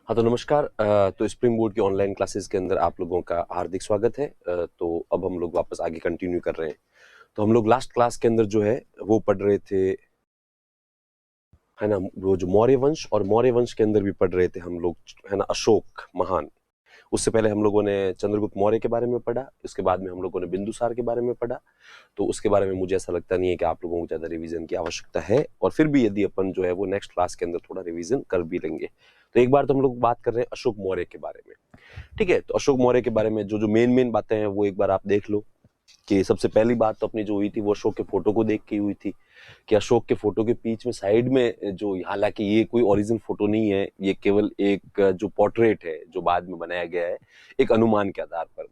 हाँ, तो नमस्कार। तो स्प्रिंग बोर्ड की ऑनलाइन क्लासेस के अंदर आप लोगों का हार्दिक स्वागत है। तो अब हम लोग वापस आगे कंटिन्यू कर रहे हैं। तो हम लोग लास्ट क्लास के अंदर जो है वो पढ़ रहे थे, है ना, वो जो मौर्य वंश, और मौर्य वंश के अंदर भी पढ़ रहे थे हम लोग, है ना, अशोक महान। उससे पहले हम लोगों ने चंद्रगुप्त मौर्य के बारे में पढ़ा, उसके बाद में हम लोगों ने बिंदुसार के बारे में पढ़ा। तो उसके बारे में मुझे ऐसा लगता नहीं है कि आप लोगों को ज्यादा रिवीजन की आवश्यकता है, और फिर भी यदि अपन जो है वो नेक्स्ट क्लास के अंदर थोड़ा रिवीजन कर भी लेंगे। तो एक बार तो हम लोग बात कर रहे हैं अशोक मौर्य के बारे में। ठीक है, तो अशोक मौर्य के बारे में जो जो मेन मेन बातें हैं वो एक बार आप देख लो। कि सबसे पहली बात तो अपनी जो हुई थी वो अशोक के फोटो को देख के हुई थी, कि अशोक के फोटो के बीच में साइड में जो, हालांकि ये कोई ओरिजिनल फोटो नहीं है, ये केवल एक जो पोर्ट्रेट है जो बाद में बनाया गया है एक अनुमान के आधार पर।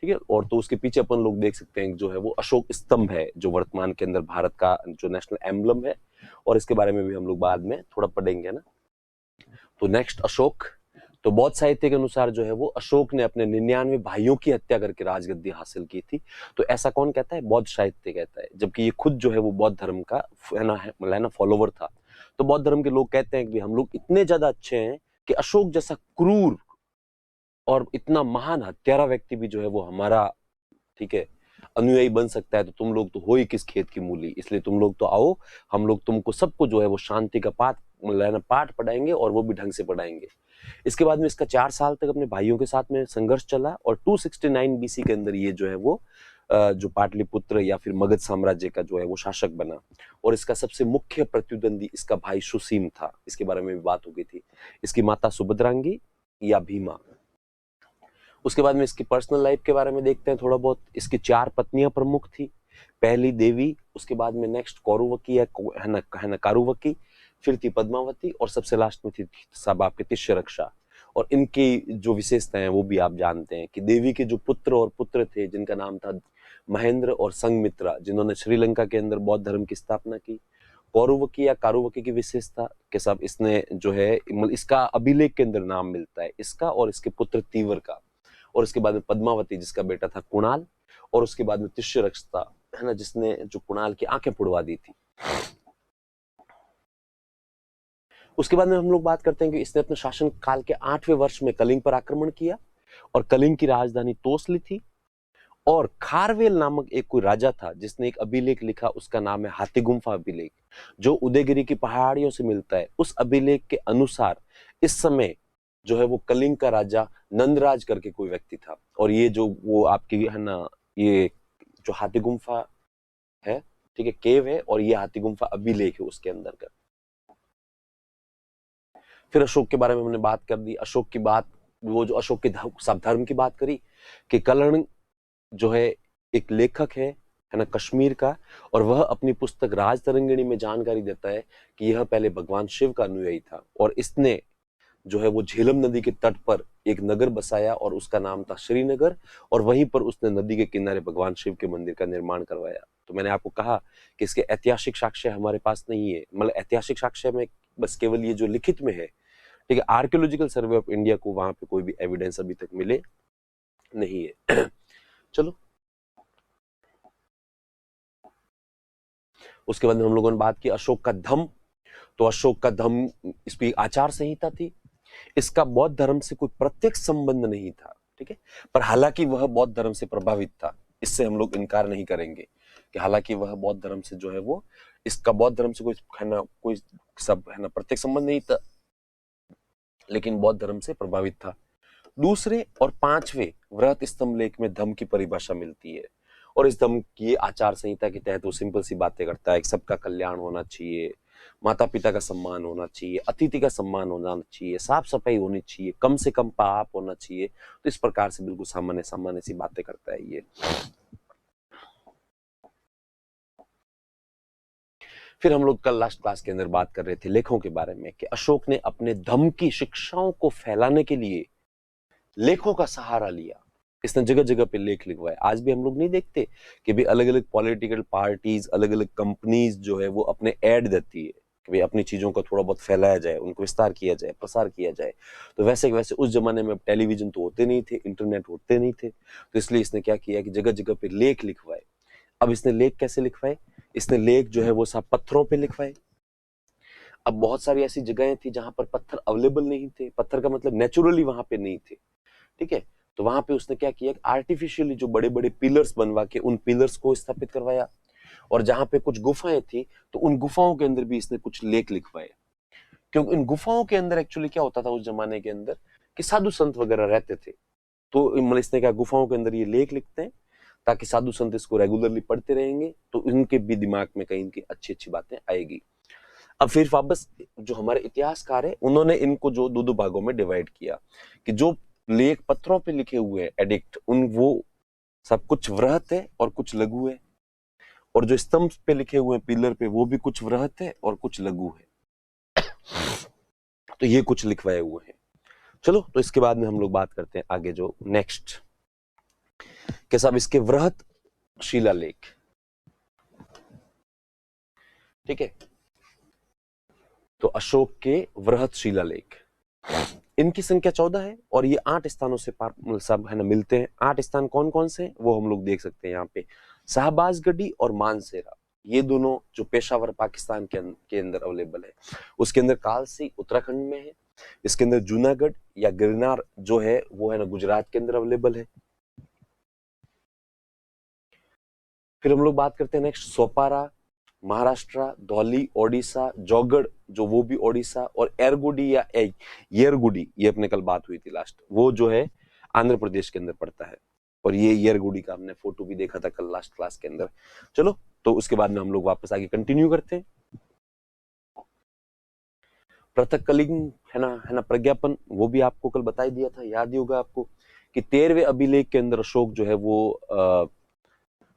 ठीक है, और तो उसके पीछे अपन लोग देख सकते हैं जो है वो अशोक स्तंभ है, जो वर्तमान के अंदर भारत का जो नेशनल एम्बलम है, और इसके बारे में भी हम लोग बाद में थोड़ा पढ़ेंगे ना। तो नेक्स्ट अशोक। तो बौद्ध साहित्य के अनुसार जो है वो अशोक ने अपने 99 भाइयों की हत्या करके राजगद्दी हासिल की थी। तो ऐसा कौन कहता है? बौद्ध साहित्य कहता है, जबकि ये खुद जो है वो बौद्ध धर्म का है ना फॉलोवर था। तो बौद्ध धर्म के लोग कहते हैं कि हम लोग इतने ज्यादा अच्छे हैं कि अशोक जैसा क्रूर और इतना महान हत्यारा व्यक्ति भी जो है वो हमारा, ठीक है, अनुयायी बन सकता है। तो तुम लोग तो हो ही किस खेत की मूली, इसलिए तुम लोग तो आओ, हम लोग तुमको सबको जो है वो शांति का पाठ पढ़ाएंगे, और वो भी ढंग से पढ़ाएंगे। इसके बाद में इसका 4 साल तक अपने भाइयों के साथ में संघर्ष चला, और 269 बीसी के अंदर ये जो है वो जो पाटलिपुत्र या फिर मगध साम्राज्य का जो है वो शासक बना। और इसका सबसे मुख्य प्रतिद्वंदी इसका भाई सुसीम था, इसके बारे में भी बात हो गई थी। इसकी माता सुभद्रांगी या भीमा। उसके बाद में इसकी पर्सनल लाइफ के बारे में देखते हैं थोड़ा बहुत। इसकी 4 पत्नियां प्रमुख थी। पहली देवी, उसके बाद में नेक्स्ट कौरुवकी है ना कारुवकी, फिर थी पद्मावती, और सबसे लास्ट में थी सब आपके तिष्य रक्षा। और इनकी जो विशेषताएं हैं वो भी आप जानते हैं कि देवी के जो पुत्र और पुत्र थे जिनका नाम था महेंद्र और संघमित्रा, जिन्होंने श्रीलंका के अंदर बौद्ध धर्म की स्थापना की। कौरुवकी या कारुवकी की विशेषता के सब इसने जो है, इसका अभिलेख के अंदर नाम मिलता है इसका और इसके पुत्र तीवर का। और उसके बाद में पद्मावती जिसका बेटा था कुणाल, और उसके बाद में तिष्यरक्षता, है ना, जिसने जो कुणाल की आंखें फुड़वा दी थी। उसके बाद में हम लोग बात करते हैं कि इसने अपने शासन काल के 8वें वर्ष में कलिंग पर आक्रमण किया, और कलिंग की राजधानी तोस ली थी। और खारवेल नामक एक कोई राजा था जिसने एक अभिलेख लिखा, उसका नाम है हाथीगुम्फा अभिलेख, जो उदयगिरी की पहाड़ियों से मिलता है। उस अभिलेख के अनुसार इस समय जो है वो कलिंग का राजा नंदराज करके कोई व्यक्ति था। और ये जो वो आपकी है ना, ये जो हाथी गुम्फा है, ठीक है, केव है, और ये हाथी गुम्फा अभिलेख है उसके अंदर का। फिर अशोक के बारे में हमने बात कर दी। अशोक की बात, वो जो अशोक के सब धर्म की बात करी, कि कर्ण जो है एक लेखक है ना, कश्मीर का, और वह अपनी पुस्तक राज तरंगिणी में जानकारी देता है कि यह पहले भगवान शिव का अनुयायी था, और इसने जो है वो झेलम नदी के तट पर एक नगर बसाया, और उसका नाम था श्रीनगर। और वहीं पर उसने नदी के किनारे भगवान शिव के मंदिर का निर्माण करवाया। तो मैंने आपको कहा कि इसके ऐतिहासिक साक्ष्य हमारे पास नहीं है, मतलब ऐतिहासिक साक्ष्य में बस केवल ये जो लिखित में है, ठीक है। आर्कियोलॉजिकल सर्वे ऑफ इंडिया को वहां पे कोई भी एविडेंस अभी तक मिले नहीं है। चलो, उसके बाद हम लोगों ने बात की अशोक का धम्म। तो अशोक का धम्म, इसकी आचार संहिता थी। इसका बौद्ध धर्म से कोई प्रत्यक्ष संबंध नहीं था, ठीक है, पर हालांकि वह बौद्ध धर्म से प्रभावित था। इससे हम लोग इनकार नहीं करेंगे कि हालांकि वह बौद्ध धर्म से जो है वो, इसका बौद्ध धर्म से कोई है ना, कोई सब है ना प्रत्यक्ष संबंध नहीं था, लेकिन बौद्ध धर्म से प्रभावित था। दूसरे और 5वें वृहत स्तंभ लेख में धम्म की परिभाषा मिलती है, और इस धम्म की आचार संहिता के तहत वो सिंपल सी बातें करता है कि सबका कल्याण होना चाहिए, माता पिता का सम्मान होना चाहिए, अतिथि का सम्मान होना चाहिए, साफ सफाई होनी चाहिए, कम से कम पाप होना चाहिए। तो इस प्रकार से बिल्कुल सामान्य सामान्य सी बातें करता है ये। फिर हम लोग कल लास्ट क्लास के अंदर बात कर रहे थे लेखों के बारे में, कि अशोक ने अपने धम्म की शिक्षाओं को फैलाने के लिए लेखों का सहारा लिया। इसने जगह जगह पे लेख लिखवाए। आज भी हम लोग नहीं देखते कि भी अलग अलग पॉलिटिकल पार्टीज, अलग अलग कंपनीज जो है वो अपने एड देती है कि भाई अपनी चीजों को थोड़ा बहुत फैलाया जाए, उनको विस्तार किया जाए, प्रसार किया जाए। तो वैसे वैसे उस जमाने में टेलीविजन तो होते नहीं थे, इंटरनेट होते नहीं थे, तो इसलिए इसने क्या किया कि जगह जगह पे लेख लिखवाए। अब इसने लेख कैसे लिखवाए? इसने लेख जो है वो सब पत्थरों पे लिखवाए। अब बहुत सारी ऐसी जगहें थी जहां पर पत्थर अवेलेबल नहीं थे, पत्थर का मतलब नेचुरली वहां पे नहीं थे, ठीक है। तो वहां पे उसने क्या किया, आर्टिफिशियली जो बड़े बड़े पिलर्स बनवा के उन पिलर्स को स्थापित करवाया, और जहां पे कुछ गुफाएं थी तो उन गुफाओं के अंदर भी इसने कुछ लेख लिखवाए, क्योंकि इन गुफाओं के अंदर एक्चुअली क्या होता था उस जमाने के अंदर कि साधु संत वगैरह रहते थे। तो इसने क्या, गुफाओं के अंदर ये लेख लिखते हैं ताकि साधु संत इसको रेगुलरली पढ़ते रहेंगे, तो इनके भी दिमाग में कहीं इनकी अच्छी अच्छी बातें आएगी। अब फिर वापस जो हमारे इतिहासकार है उन्होंने इनको जो दो दो भागों में डिवाइड किया कि जो लेख पत्थरों पे लिखे हुए हैं एडिक्ट, उन वो सब कुछ वृहत है और कुछ लघु है, और जो स्तंभ पे लिखे हुए हैं पिलर पे वो भी कुछ वृहत है और कुछ लघु है। तो ये कुछ लिखवाए हुए हैं। चलो, तो इसके बाद में हम लोग बात करते हैं आगे जो नेक्स्ट के साहब इसके वृहत शिलालेख, ठीक है। तो अशोक के वृहत शिलालेख, इनकी संख्या 14 है और ये 8 स्थानों से सब है ना मिलते हैं। 8 स्थान कौन कौन से वो हम लोग देख सकते हैं यहाँ पे, शाहबाजगढ़ी और मानसेरा, ये दोनों जो पेशावर पाकिस्तान के अंदर अवेलेबल है। उसके अंदर कालसी उत्तराखंड में है, इसके अंदर जूनागढ़ या गिरनार जो है वो है ना गुजरात के अंदर अवेलेबल है। फिर हम लोग बात करते हैं नेक्स्ट सोपारा महाराष्ट्र, धौली ओडिशा, जौगढ़ जो वो भी ओडिशा, और एरगुडी या येरगुडी, ये अपने कल बात हुई थी लास्ट, वो जो है आंध्र प्रदेश के अंदर पड़ता है। और ये येरगुडी का हमने फोटो भी देखा था कल लास्ट क्लास के अंदर। चलो, तो उसके बाद में हम लोग वापस आगे कंटिन्यू करते हैं। पृथक कलिंग है ना प्रज्ञापन, वो भी आपको कल बता दिया था, याद ही होगा आपको कि 13वें अभिलेख के अंदर अशोक जो है वो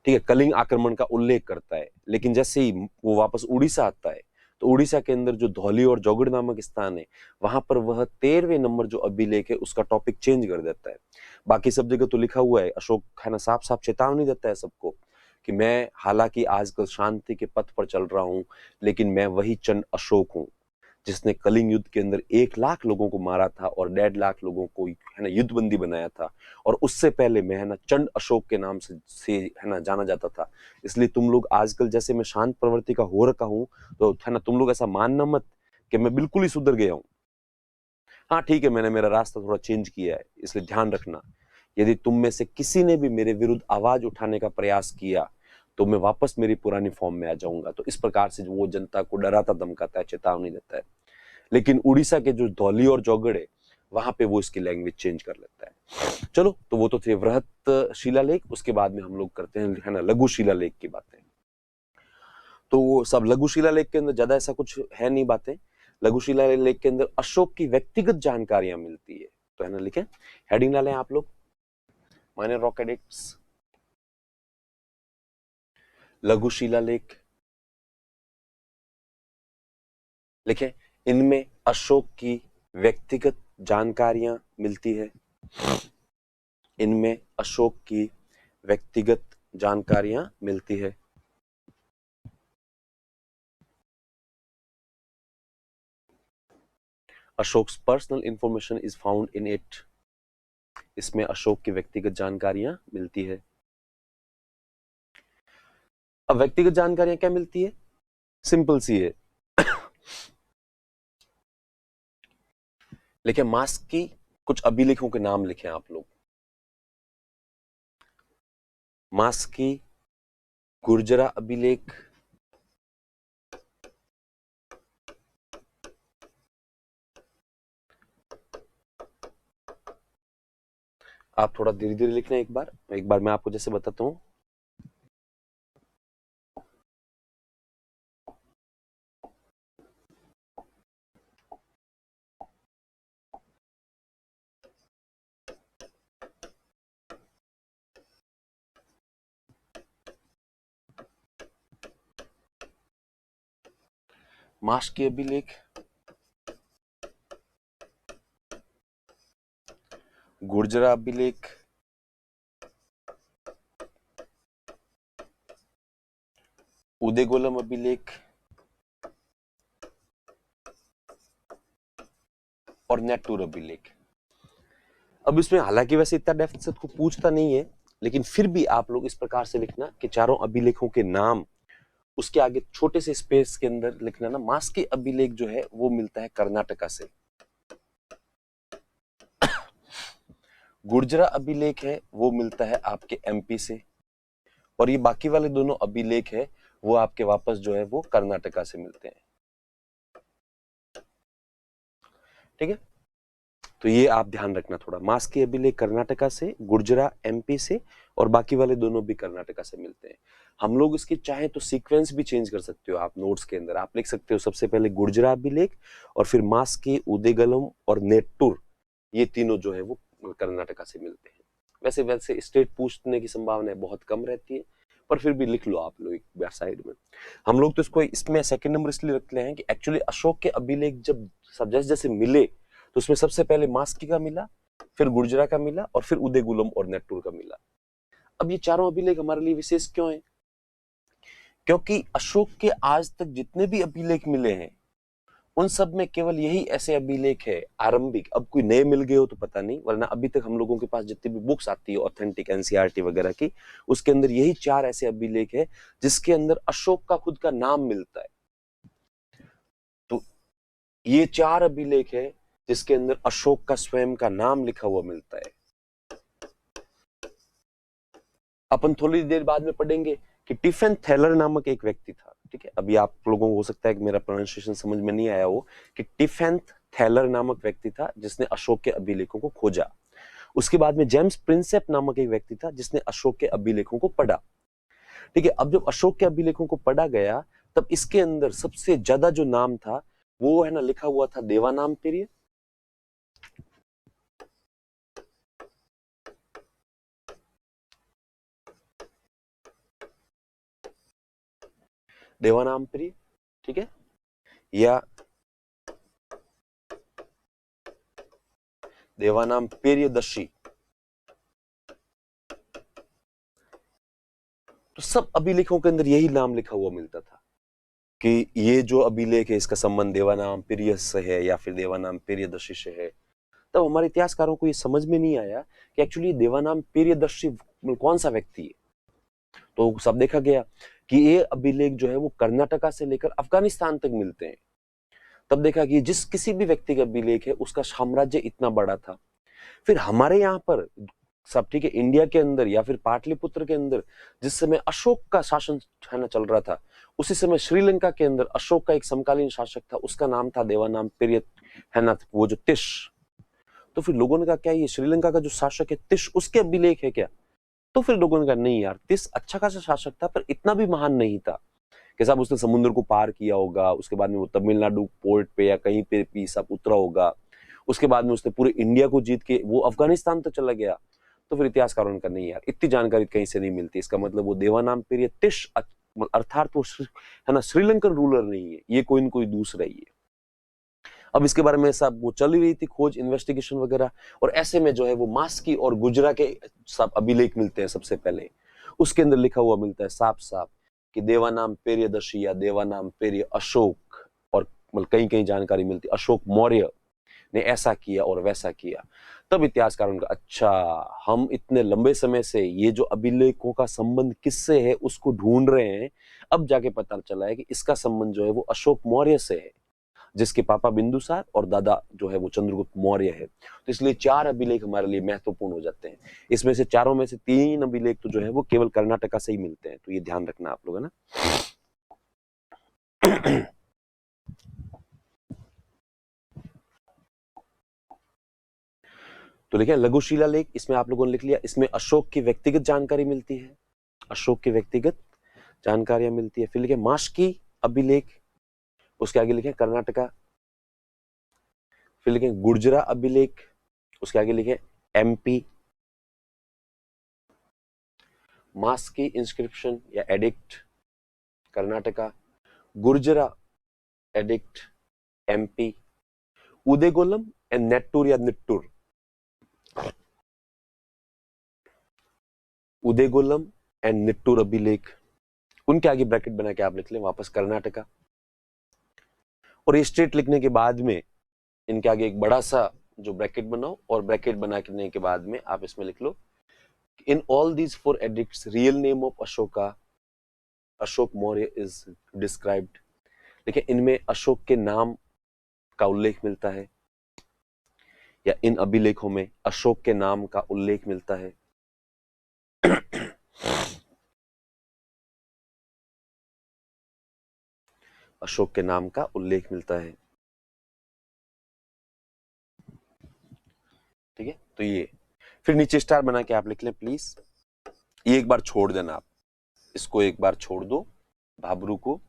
ठीक है कलिंग आक्रमण का उल्लेख करता है, लेकिन जैसे ही वो वापस उड़ीसा आता है तो उड़ीसा के अंदर जो धौली और जौगढ़ नामक स्थान है वहां पर वह 13वें नंबर जो अभिलेख है उसका टॉपिक चेंज कर देता है। बाकी सब जगह तो लिखा हुआ है, अशोक है ना साफ साफ चेतावनी देता है सबको कि मैं हालांकि आजकल शांति के पथ पर चल रहा हूं, लेकिन मैं वही चंड अशोक हूं जिसने कलिंग युद्ध के अंदर 1 लाख लोगों को मारा था और 1.5 लाख लोगों को है ना युद्धबंदी बनाया था, और उससे पहले मैं है ना चंड अशोक के नाम से है ना जाना जाता था। इसलिए तुम लोग आजकल जैसे मैं शांत प्रवृत्ति का हो रखा हूं, तो है ना तुम लोग ऐसा मानना मत कि मैं बिल्कुल ही सुधर गया हूं। हाँ ठीक है, मैंने मेरा रास्ता थोड़ा चेंज किया है, इसलिए ध्यान रखना यदि तुम में से किसी ने भी मेरे विरुद्ध आवाज उठाने का प्रयास किया तो मैं वापस मेरी पुरानी फॉर्म में आ जाऊंगा। तो इस प्रकार से वो जनता को डराता धमकाता है, चेतावनी देता है। लेकिन उड़ीसा के जो धौली और जौगढ़ है वहां पे वो इसकी लैंग्वेज चेंज कर लेता है। चलो, तो वो तो थे वृहत शिलालेख। उसके बाद में हम लोग करते हैं है ना लघु शिलालेख की बातें। तो वो सब लघु शिलालेख के अंदर ज्यादा ऐसा कुछ है नहीं बातें। लघु शिलालेख के अंदर अशोक की व्यक्तिगत जानकारियां मिलती है। तो है ना लिखें, हेडिंग डालें आप लोग, माइनर रॉक एडिक्ट्स लघु शिलालेख लिखें। इनमें अशोक की व्यक्तिगत जानकारियां मिलती है, इनमें अशोक की व्यक्तिगत जानकारियां मिलती है। Ashok's personal information is found in it, इसमें अशोक की व्यक्तिगत जानकारियां मिलती है। अब व्यक्तिगत जानकारियां क्या मिलती है, सिंपल सी है। लिखे मास्क की कुछ अभिलेखों के नाम लिखे आप लोग। मास्क की गुर्जरा अभिलेख, आप थोड़ा धीरे धीरे लिखना, एक बार मैं आपको जैसे बताता हूं। मास्क की अभिलेख, गुर्जरा अभिलेख, उदयगोलम अभिलेख और नेटूर अभिलेख। अब इसमें हालांकि वैसे इतना डेप्थ से को पूछता नहीं है, लेकिन फिर भी आप लोग इस प्रकार से लिखना कि चारों अभिलेखों के नाम उसके आगे छोटे से स्पेस के अंदर लिखना ना, मास्की अभिलेख जो है वो मिलता है कर्नाटका से। गुर्जरा अभिलेख है वो मिलता है आपके एमपी से, और ये बाकी वाले दोनों अभिलेख है वो आपके वापस जो है वो कर्नाटका से मिलते हैं। ठीक है, तो ये आप ध्यान रखना थोड़ा, मास्की अभिलेख कर्नाटका से, गुर्जरा एमपी से, और बाकी वाले दोनों भी कर्नाटका से मिलते हैं। हम लोग इसकी चाहे तो सीक्वेंस भी चेंज कर सकते हो, आप नोट्स के अंदर आप लिख सकते हो सबसे पहले गुर्जरा अभिलेख और फिर मास्की, उदेगलम और नेट्टूर, ये तीनों जो है वो कर्नाटका से मिलते हैं। वैसे वैसे स्टेट पूछने की संभावना बहुत कम रहती है, पर फिर भी लिख लो आप लोग एक साइड में। हम लोग तो इसको इसमें सेकंड नंबर इसलिए रखते हैं कि एक्चुअली अशोक के अभिलेख जब सब जैसे मिले तो उसमें सबसे पहले मास्की का मिला, फिर गुर्जरा का मिला, और फिर उदेगुलम और नेट्टूर का मिला। अब ये चारों अभिलेख हमारे लिए विशेष क्यों है? क्योंकि अशोक के आज तक जितने भी अभिलेख मिले हैं उन सब में केवल यही ऐसे अभिलेख है आरंभिक, अब कोई नए मिल गए हो तो पता नहीं, वरना अभी तक हम लोगों के पास जितनी भी बुक्स आती है ऑथेंटिक एनसीईआरटी वगैरह की, उसके अंदर यही 4 ऐसे अभिलेख है जिसके अंदर अशोक का खुद का नाम मिलता है। तो ये 4 अभिलेख है जिसके अंदर अशोक का स्वयं का नाम लिखा हुआ मिलता है। अपन थोड़ी देर बाद में पढ़ेंगे कि टिफेन थैलर नामक एक व्यक्ति था। ठीक है, अभी आप लोगों को हो सकता है कि मेरा प्रोनाउंसिएशन समझ में नहीं आया हो, कि टिफेन थैलर नामक व्यक्ति था जिसने अशोक के अभिलेखों को खोजा। उसके बाद में जेम्स प्रिंसेप नामक एक व्यक्ति था जिसने अशोक के अभिलेखों को पढ़ा। ठीक है, अब जब अशोक के अभिलेखों को पढ़ा गया तब इसके अंदर सबसे ज्यादा जो नाम था वो है ना लिखा हुआ था देवानाम पीरियड, देवानाम पीरियड, ठीक है, या देवानाम पेरियदर्शी। तो सब अभिलेखों के अंदर यही नाम लिखा हुआ मिलता था कि ये जो अभिलेख है इसका संबंध देवानाम पीरियस से है या फिर देवानाम पेरियदर्शी से है। तब हमारे इतिहासकारों को ये समझ में नहीं आया कि एक्चुअली देवानाम पेरियदर्शी कौन सा व्यक्ति है। तो सब देखा गया कि ये अभिलेख जो है वो कर्नाटका से लेकर अफगानिस्तान तक मिलते हैं। तब देखा कि जिस किसी भी व्यक्ति का अभिलेख है उसका साम्राज्य इतना बड़ा था। फिर हमारे यहाँ पर सब ठीक है, इंडिया के अंदर या फिर पाटलिपुत्र के अंदर जिस समय अशोक का शासन है ना चल रहा था, उसी समय श्रीलंका के अंदर अशोक का एक समकालीन शासक था, उसका नाम था देवानाम पीरियड है ना, वो जो तिश। तो फिर लोगों ने कहा क्या ये श्रीलंका का जो शासक है तिश उसके अभिलेख है क्या? तो फिर लोगों ने कहा नहीं यार, तिश अच्छा खासा शासक था पर इतना भी महान नहीं था कि साहब उसने समुद्र को पार किया होगा, उसके बाद में वो तमिलनाडु पोर्ट पे या कहीं पे भी सब उतरा होगा, उसके बाद में उसने पूरे इंडिया को जीत के वो अफगानिस्तान तक चला गया। तो फिर इतिहासकारों ने कहा नहीं यार, इतनी जानकारी कहीं से नहीं मिलती, इसका मतलब वो देवानाम पीरियड तिश अर्थात वो है ना श्रीलंकन रूलर नहीं है, ये कोई न कोई दूसरा ही है। अब इसके बारे में सब वो चल ही रही थी खोज, इन्वेस्टिगेशन वगैरह, और ऐसे में जो है वो मास्की और गुजरा के सब अभिलेख मिलते हैं। सबसे पहले उसके अंदर लिखा हुआ मिलता है साफ साफ कि देवानाम पेरियदर्शी या देवानाम पेरिय अशोक, और कहीं कहीं जानकारी मिलती अशोक मौर्य ने ऐसा किया और वैसा किया। तब इतिहासकारों का अच्छा, हम इतने लंबे समय से ये जो अभिलेखों का संबंध किससे है उसको ढूंढ रहे हैं, अब जाके पता चला है कि इसका संबंध जो है वो अशोक मौर्य से है, जिसके पापा बिंदुसार और दादा जो है वो चंद्रगुप्त मौर्य है। तो इसलिए 4 अभिलेख हमारे लिए महत्वपूर्ण हो जाते हैं। इसमें से चारों में से 3 अभिलेख तो जो है वो केवल कर्नाटका से ही मिलते हैं, तो ये ध्यान रखना आप लोग, है ना। तो लिखे लघु शिलालेख, इसमें आप लोगों ने लिख लिया, इसमें अशोक की व्यक्तिगत जानकारी मिलती है, अशोक की व्यक्तिगत जानकारियां मिलती है। फिर लिखे मास्की अभिलेख, उसके आगे लिखे कर्नाटका। फिर लिखे गुर्जरा अभिलेख, उसके आगे लिखे एमपी। मास्की इंस्क्रिप्शन या edict Karnataka, Gujarra edict MP, Udegolam and Nettur या निट्टूर, उदेगोलम एंड निट्टूर अभिलेख, उनके आगे ब्रैकेट बना के आप लिख लें वापस कर्नाटका। और ये स्टेट लिखने के बाद में इनके आगे एक बड़ा सा जो ब्रैकेट बनाओ, और ब्रैकेट बनाने के बाद में आप इसमें लिख लो in all these 4 edicts real name of Ashoka Ashok Maurya is described, देखिए इनमें अशोक के नाम का उल्लेख मिलता है, या इन अभिलेखों में अशोक के नाम का उल्लेख मिलता है। अशोक के नाम का उल्लेख मिलता है, ठीक है। तो ये फिर नीचे स्टार बना के आप लिख लें प्लीज, ये एक बार छोड़ देना, आप इसको एक बार छोड़ दो, भाबरू को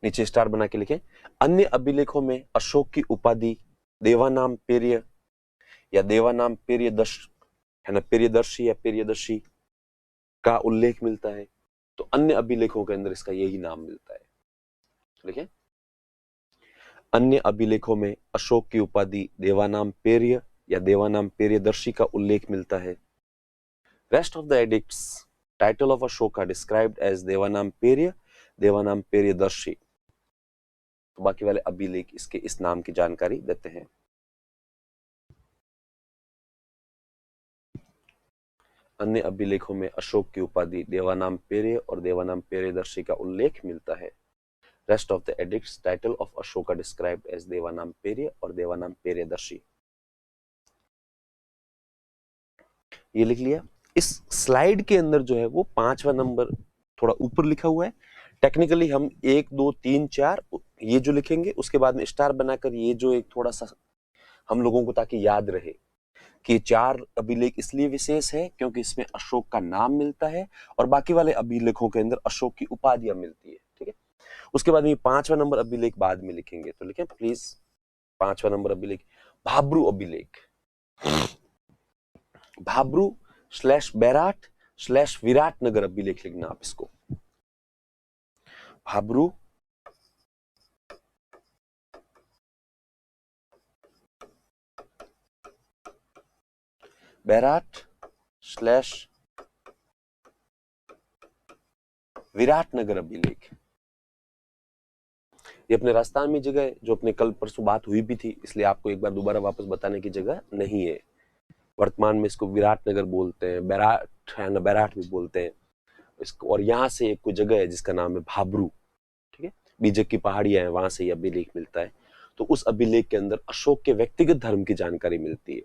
नीचे स्टार बना के लिखें। अन्य अभिलेखों में अशोक की उपाधि देवानाम पेर्य या देवानाम पेर्यदर्श है ना, पेर्यदर्शी या पेर्यदर्शी का उल्लेख मिलता है। तो अन्य अभिलेखों के अंदर इसका यही नाम मिलता है, लिखें। अन्य अभिलेखों में अशोक की उपाधि देवानाम पेर्य या देवानाम पेर्यदर्शी का उल्लेख मिलता है। Rest of the edicts title of Ashoka described as Devanam Priya, Devanam Priyadarshi. तो बाकी वाले अभिलेख इसके इस नाम की जानकारी देते हैं। अन्य अभिलेखों में अशोक की उपाधि देवानाम पेर्य और देवानाम पेर्यदर्शी का उल्लेख मिलता है। Rest of the edicts title of Ashoka described as Devanam Priya और देवानाम पेर्यदर्शी। ये लिख लिया। इस स्लाइड के अंदर जो है वो 5वां नंबर थोड़ा ऊपर लिखा हुआ है। टेक्निकली हम 1 2 3 4 ये जो लिखेंगे, उसके बाद में स्टार बनाकर ये जो एक थोड़ा सा हम लोगों को ताकि याद रहे कि 4 अभिलेख इसलिए विशेष है क्योंकि इसमें अशोक का नाम मिलता है और बाकी वाले अभिलेखों के अंदर अशोक की उपाधियां मिलती है, ठीक है। उसके बाद में 5वां नंबर अभिलेख बाद में लिखेंगे, तो लिखें प्लीज 5वां नंबर अभिलेख भाब्रू अभिलेख। भाब्रू /बैराट /विराटनगर अभिलेख लिखना आप इसको। भाब्रू बैराट /विराटनगर अभिलेख। ये अपने राजस्थान में जगह है, जो अपने कल परसों बात हुई भी थी, इसलिए आपको एक बार दोबारा वापस बताने की जगह नहीं है। वर्तमान में इसको विराटनगर बोलते हैं, बैराट है ना, बैराट भी बोलते हैं इसको। और यहाँ से एक कोई जगह है जिसका नाम है भाब्रू, ठीक है, बीजक की पहाड़ियां है, वहां से ये अभिलेख मिलता है। तो उस अभिलेख के अंदर अशोक के व्यक्तिगत धर्म की जानकारी मिलती है।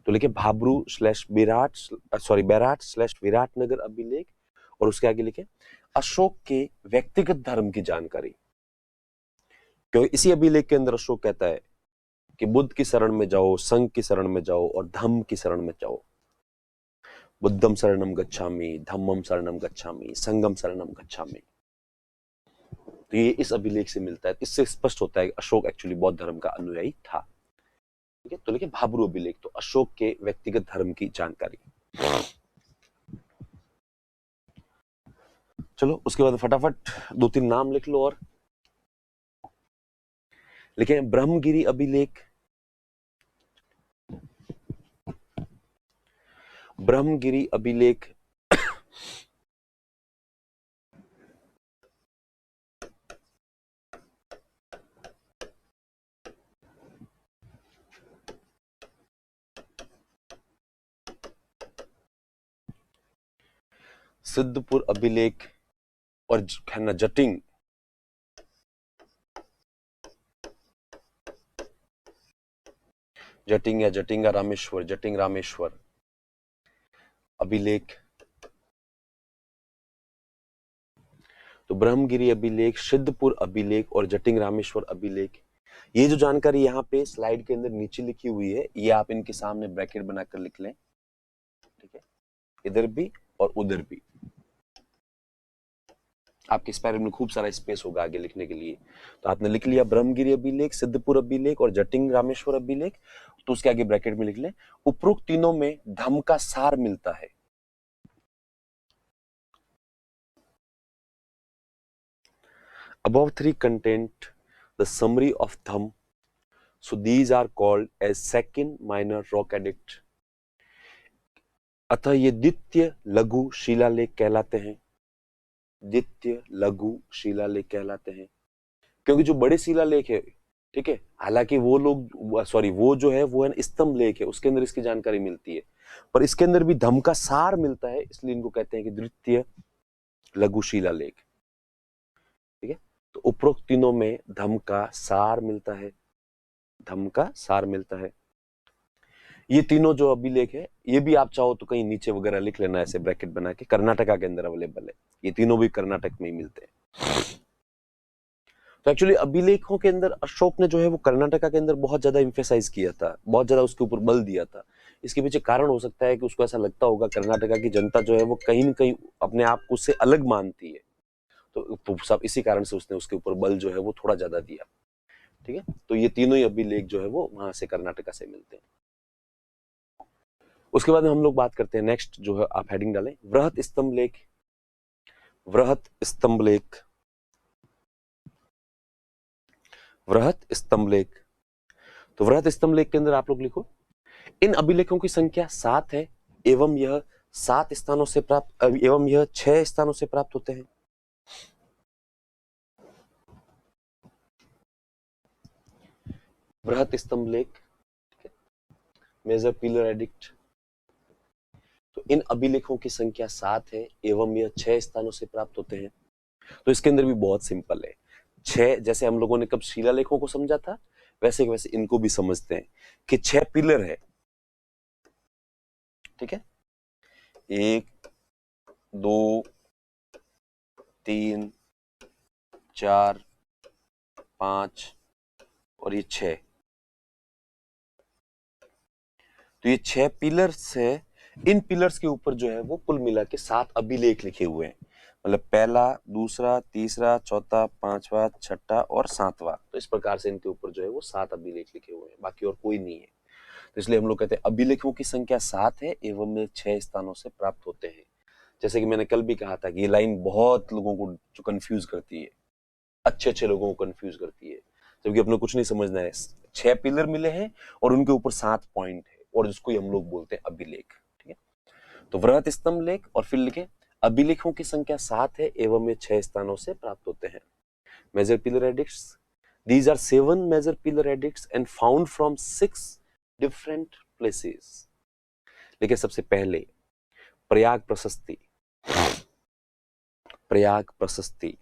तो लिखे भाब्रू बैराट /विराटनगर अभिलेख, और उसके आगे लिखे अशोक के व्यक्तिगत धर्म की जानकारी। क्योंकि इसी अभिलेख के अंदर अशोक कहता है कि बुद्ध की शरण में जाओ, संघ की शरण में जाओ और धम्म की शरण में जाओ। बुद्धम शरणम गच्छामि, धम्मम शरणम गच्छामि, संघम शरणम गच्छामि। तो ये इस अभिलेख से मिलता है। इससे स्पष्ट होता है कि अशोक एक्चुअली बौद्ध धर्म का अनुयायी था, ठीक है। तो लिखे भाब्रू अभिलेख, तो अशोक के व्यक्तिगत धर्म की जानकारी। चलो उसके बाद फटाफट 2-3 नाम लिख लो। और लिखे ब्रह्मगिरी अभिलेख। ब्रह्मगिरी अभिलेख सिद्धपुर अभिलेख और है ना जटिंग या जटिंगा रामेश्वर, जटिंग रामेश्वर अभिलेख। तो ब्रह्मगिरी अभिलेख, सिद्धपुर अभिलेख और जटिंग रामेश्वर अभिलेख। ये जो जानकारी यहाँ पे स्लाइड के अंदर नीचे लिखी हुई है, ये आप इनके सामने ब्रैकेट बनाकर लिख लें, ठीक है, इधर भी और उधर भी। आपके स्पेयर में खूब सारा स्पेस होगा आगे लिखने के लिए। तो आपने लिख लिया ब्रह्मगिरी अभिलेख, सिद्धपुर अभिलेख और जटिंग रामेश्वर अभिलेख, तो उसके आगे ब्रैकेट में लिख लें उपरोक्त तीनों में धम्म का सार मिलता है। Above 3 content the summary of thumb, so these are called as second minor rock edict. अतः ये द्वितीय लघु शिलालेख कहलाते हैं, द्वितीय लघु शिलालेख कहलाते हैं। क्योंकि जो बड़े शिलालेख है ठीक है। हालांकि वो लोग सॉरी वो जो है वो है ना स्तंभ लेख है, उसके अंदर इसकी जानकारी मिलती है, पर इसके अंदर भी धम्म का सार मिलता है, इसलिए इनको कहते हैं कि द्वितीय लघु शिलालेख। ठीक है, तो उपरोक्त तीनों में धम्म का सार मिलता है, धम्म का सार मिलता है। ये तीनों जो अभिलेख है, ये भी आप चाहो तो कहीं नीचे वगैरह लिख लेना ऐसे ब्रैकेट बना के, कर्नाटका के अंदर अवेलेबल है, ये तीनों भी कर्नाटक में ही मिलते हैं। तो एक्चुअली अभिलेखों के अंदर अशोक ने जो है वो कर्नाटका के अंदर बहुत ज्यादा इंफेसाइज किया था, बहुत ज्यादा उसके ऊपर बल दिया था। इसके पीछे कारण हो सकता है कि उसको ऐसा लगता होगा कर्नाटका की जनता जो है वो कहीं न कहीं अपने आप को उससे अलग मानती है, तो सब इसी कारण से उसने उसके ऊपर बल जो है वो थोड़ा ज्यादा दिया। ठीक है, तो ये तीनों ही अभिलेख जो है वो वहां से कर्नाटका से मिलते हैं। उसके बाद हम लोग बात करते हैं नेक्स्ट, जो है आप हेडिंग डालें, वृहत स्तंभ लेख। वृहत स्तंभ लेख, वृहत स्तंभ लेख। तो वृहत स्तंभ लेख के अंदर आप लोग लिखो, इन अभिलेखों की संख्या 7 है एवं यह 7 स्थानों से प्राप्त एवं यह 6 स्थानों से प्राप्त होते हैं। वृहत स्तंभ लेख, मेजर पिलर एडिक्ट। तो इन अभिलेखों की संख्या 7 है एवं यह 6 स्थानों से प्राप्त होते हैं। तो इसके अंदर भी बहुत सिंपल है, 6 जैसे हम लोगों ने कब शिलालेखों को समझा था, वैसे वैसे इनको भी समझते हैं कि 6 पिलर है। ठीक है, 1 2 3 4 5 और ये 6। तो ये 6 पिलर्स है, इन पिलर्स के ऊपर जो है वो कुल मिला के 7 अभिलेख लिखे हुए हैं, मतलब पहला, दूसरा, तीसरा, चौथा, पांचवा, छठा और सातवां। तो इस प्रकार से इनके ऊपर जो है वो 7 अभिलेख लिखे हुए हैं, बाकी और कोई नहीं है। तो इसलिए हम लोग कहते हैं अभिलेखों की संख्या 7 है एवं ये 6 स्थानों से प्राप्त होते हैं। जैसे कि मैंने कल भी कहा था कि ये लाइन बहुत लोगों को जो कंफ्यूज करती है, अच्छे अच्छे लोगों को कंफ्यूज करती है, जबकि अपने कुछ नहीं समझना है। 6 पिलर मिले हैं और उनके ऊपर 7 पॉइंट है, और जिसको हम लोग बोलते हैं अभिलेख। ठीक है, तो वृहत स्तंभ लेख, और फिर लिखे अभिलेखों की संख्या 7 है एवं ये 6 स्थानों से प्राप्त होते हैं। Major pillar edicts, these are 7 major pillar edicts and found from 6 different places। देखिए सबसे पहले प्रयाग प्रशस्ति, प्रयाग प्रशस्ति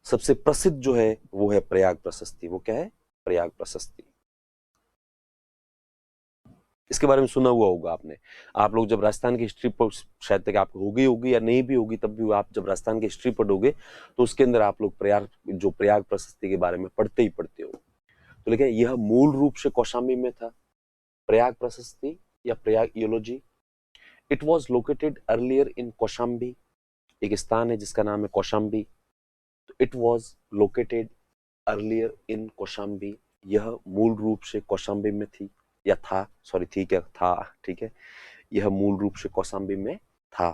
सबसे प्रसिद्ध जो है वो है प्रयाग प्रशस्ति। वो क्या है? प्रयाग प्रशस्ति। इसके बारे में सुना हुआ होगा आपने, आप लोग जब राजस्थान की हिस्ट्री पर, शायद तक आपको होगी होगी या नहीं भी होगी, तब भी आप जब राजस्थान की हिस्ट्री पढ़ोगे तो उसके अंदर आप लोग प्रयाग प्रशस्ति के बारे में पढ़ते ही पढ़ते हो। तो लेकिन यह मूल रूप से कौशाम्बी में था, प्रयाग प्रशस्ति या Prayag eulogy. It was located earlier in Kaushambi, एक स्थान है जिसका नाम है कौशाम्बी। तो it was located earlier in Kaushambi, यह मूल रूप से कौशाम्बी में थी, या था, सॉरी ठीक है था, ठीक है, यह मूल रूप से कौशाम्बी में था।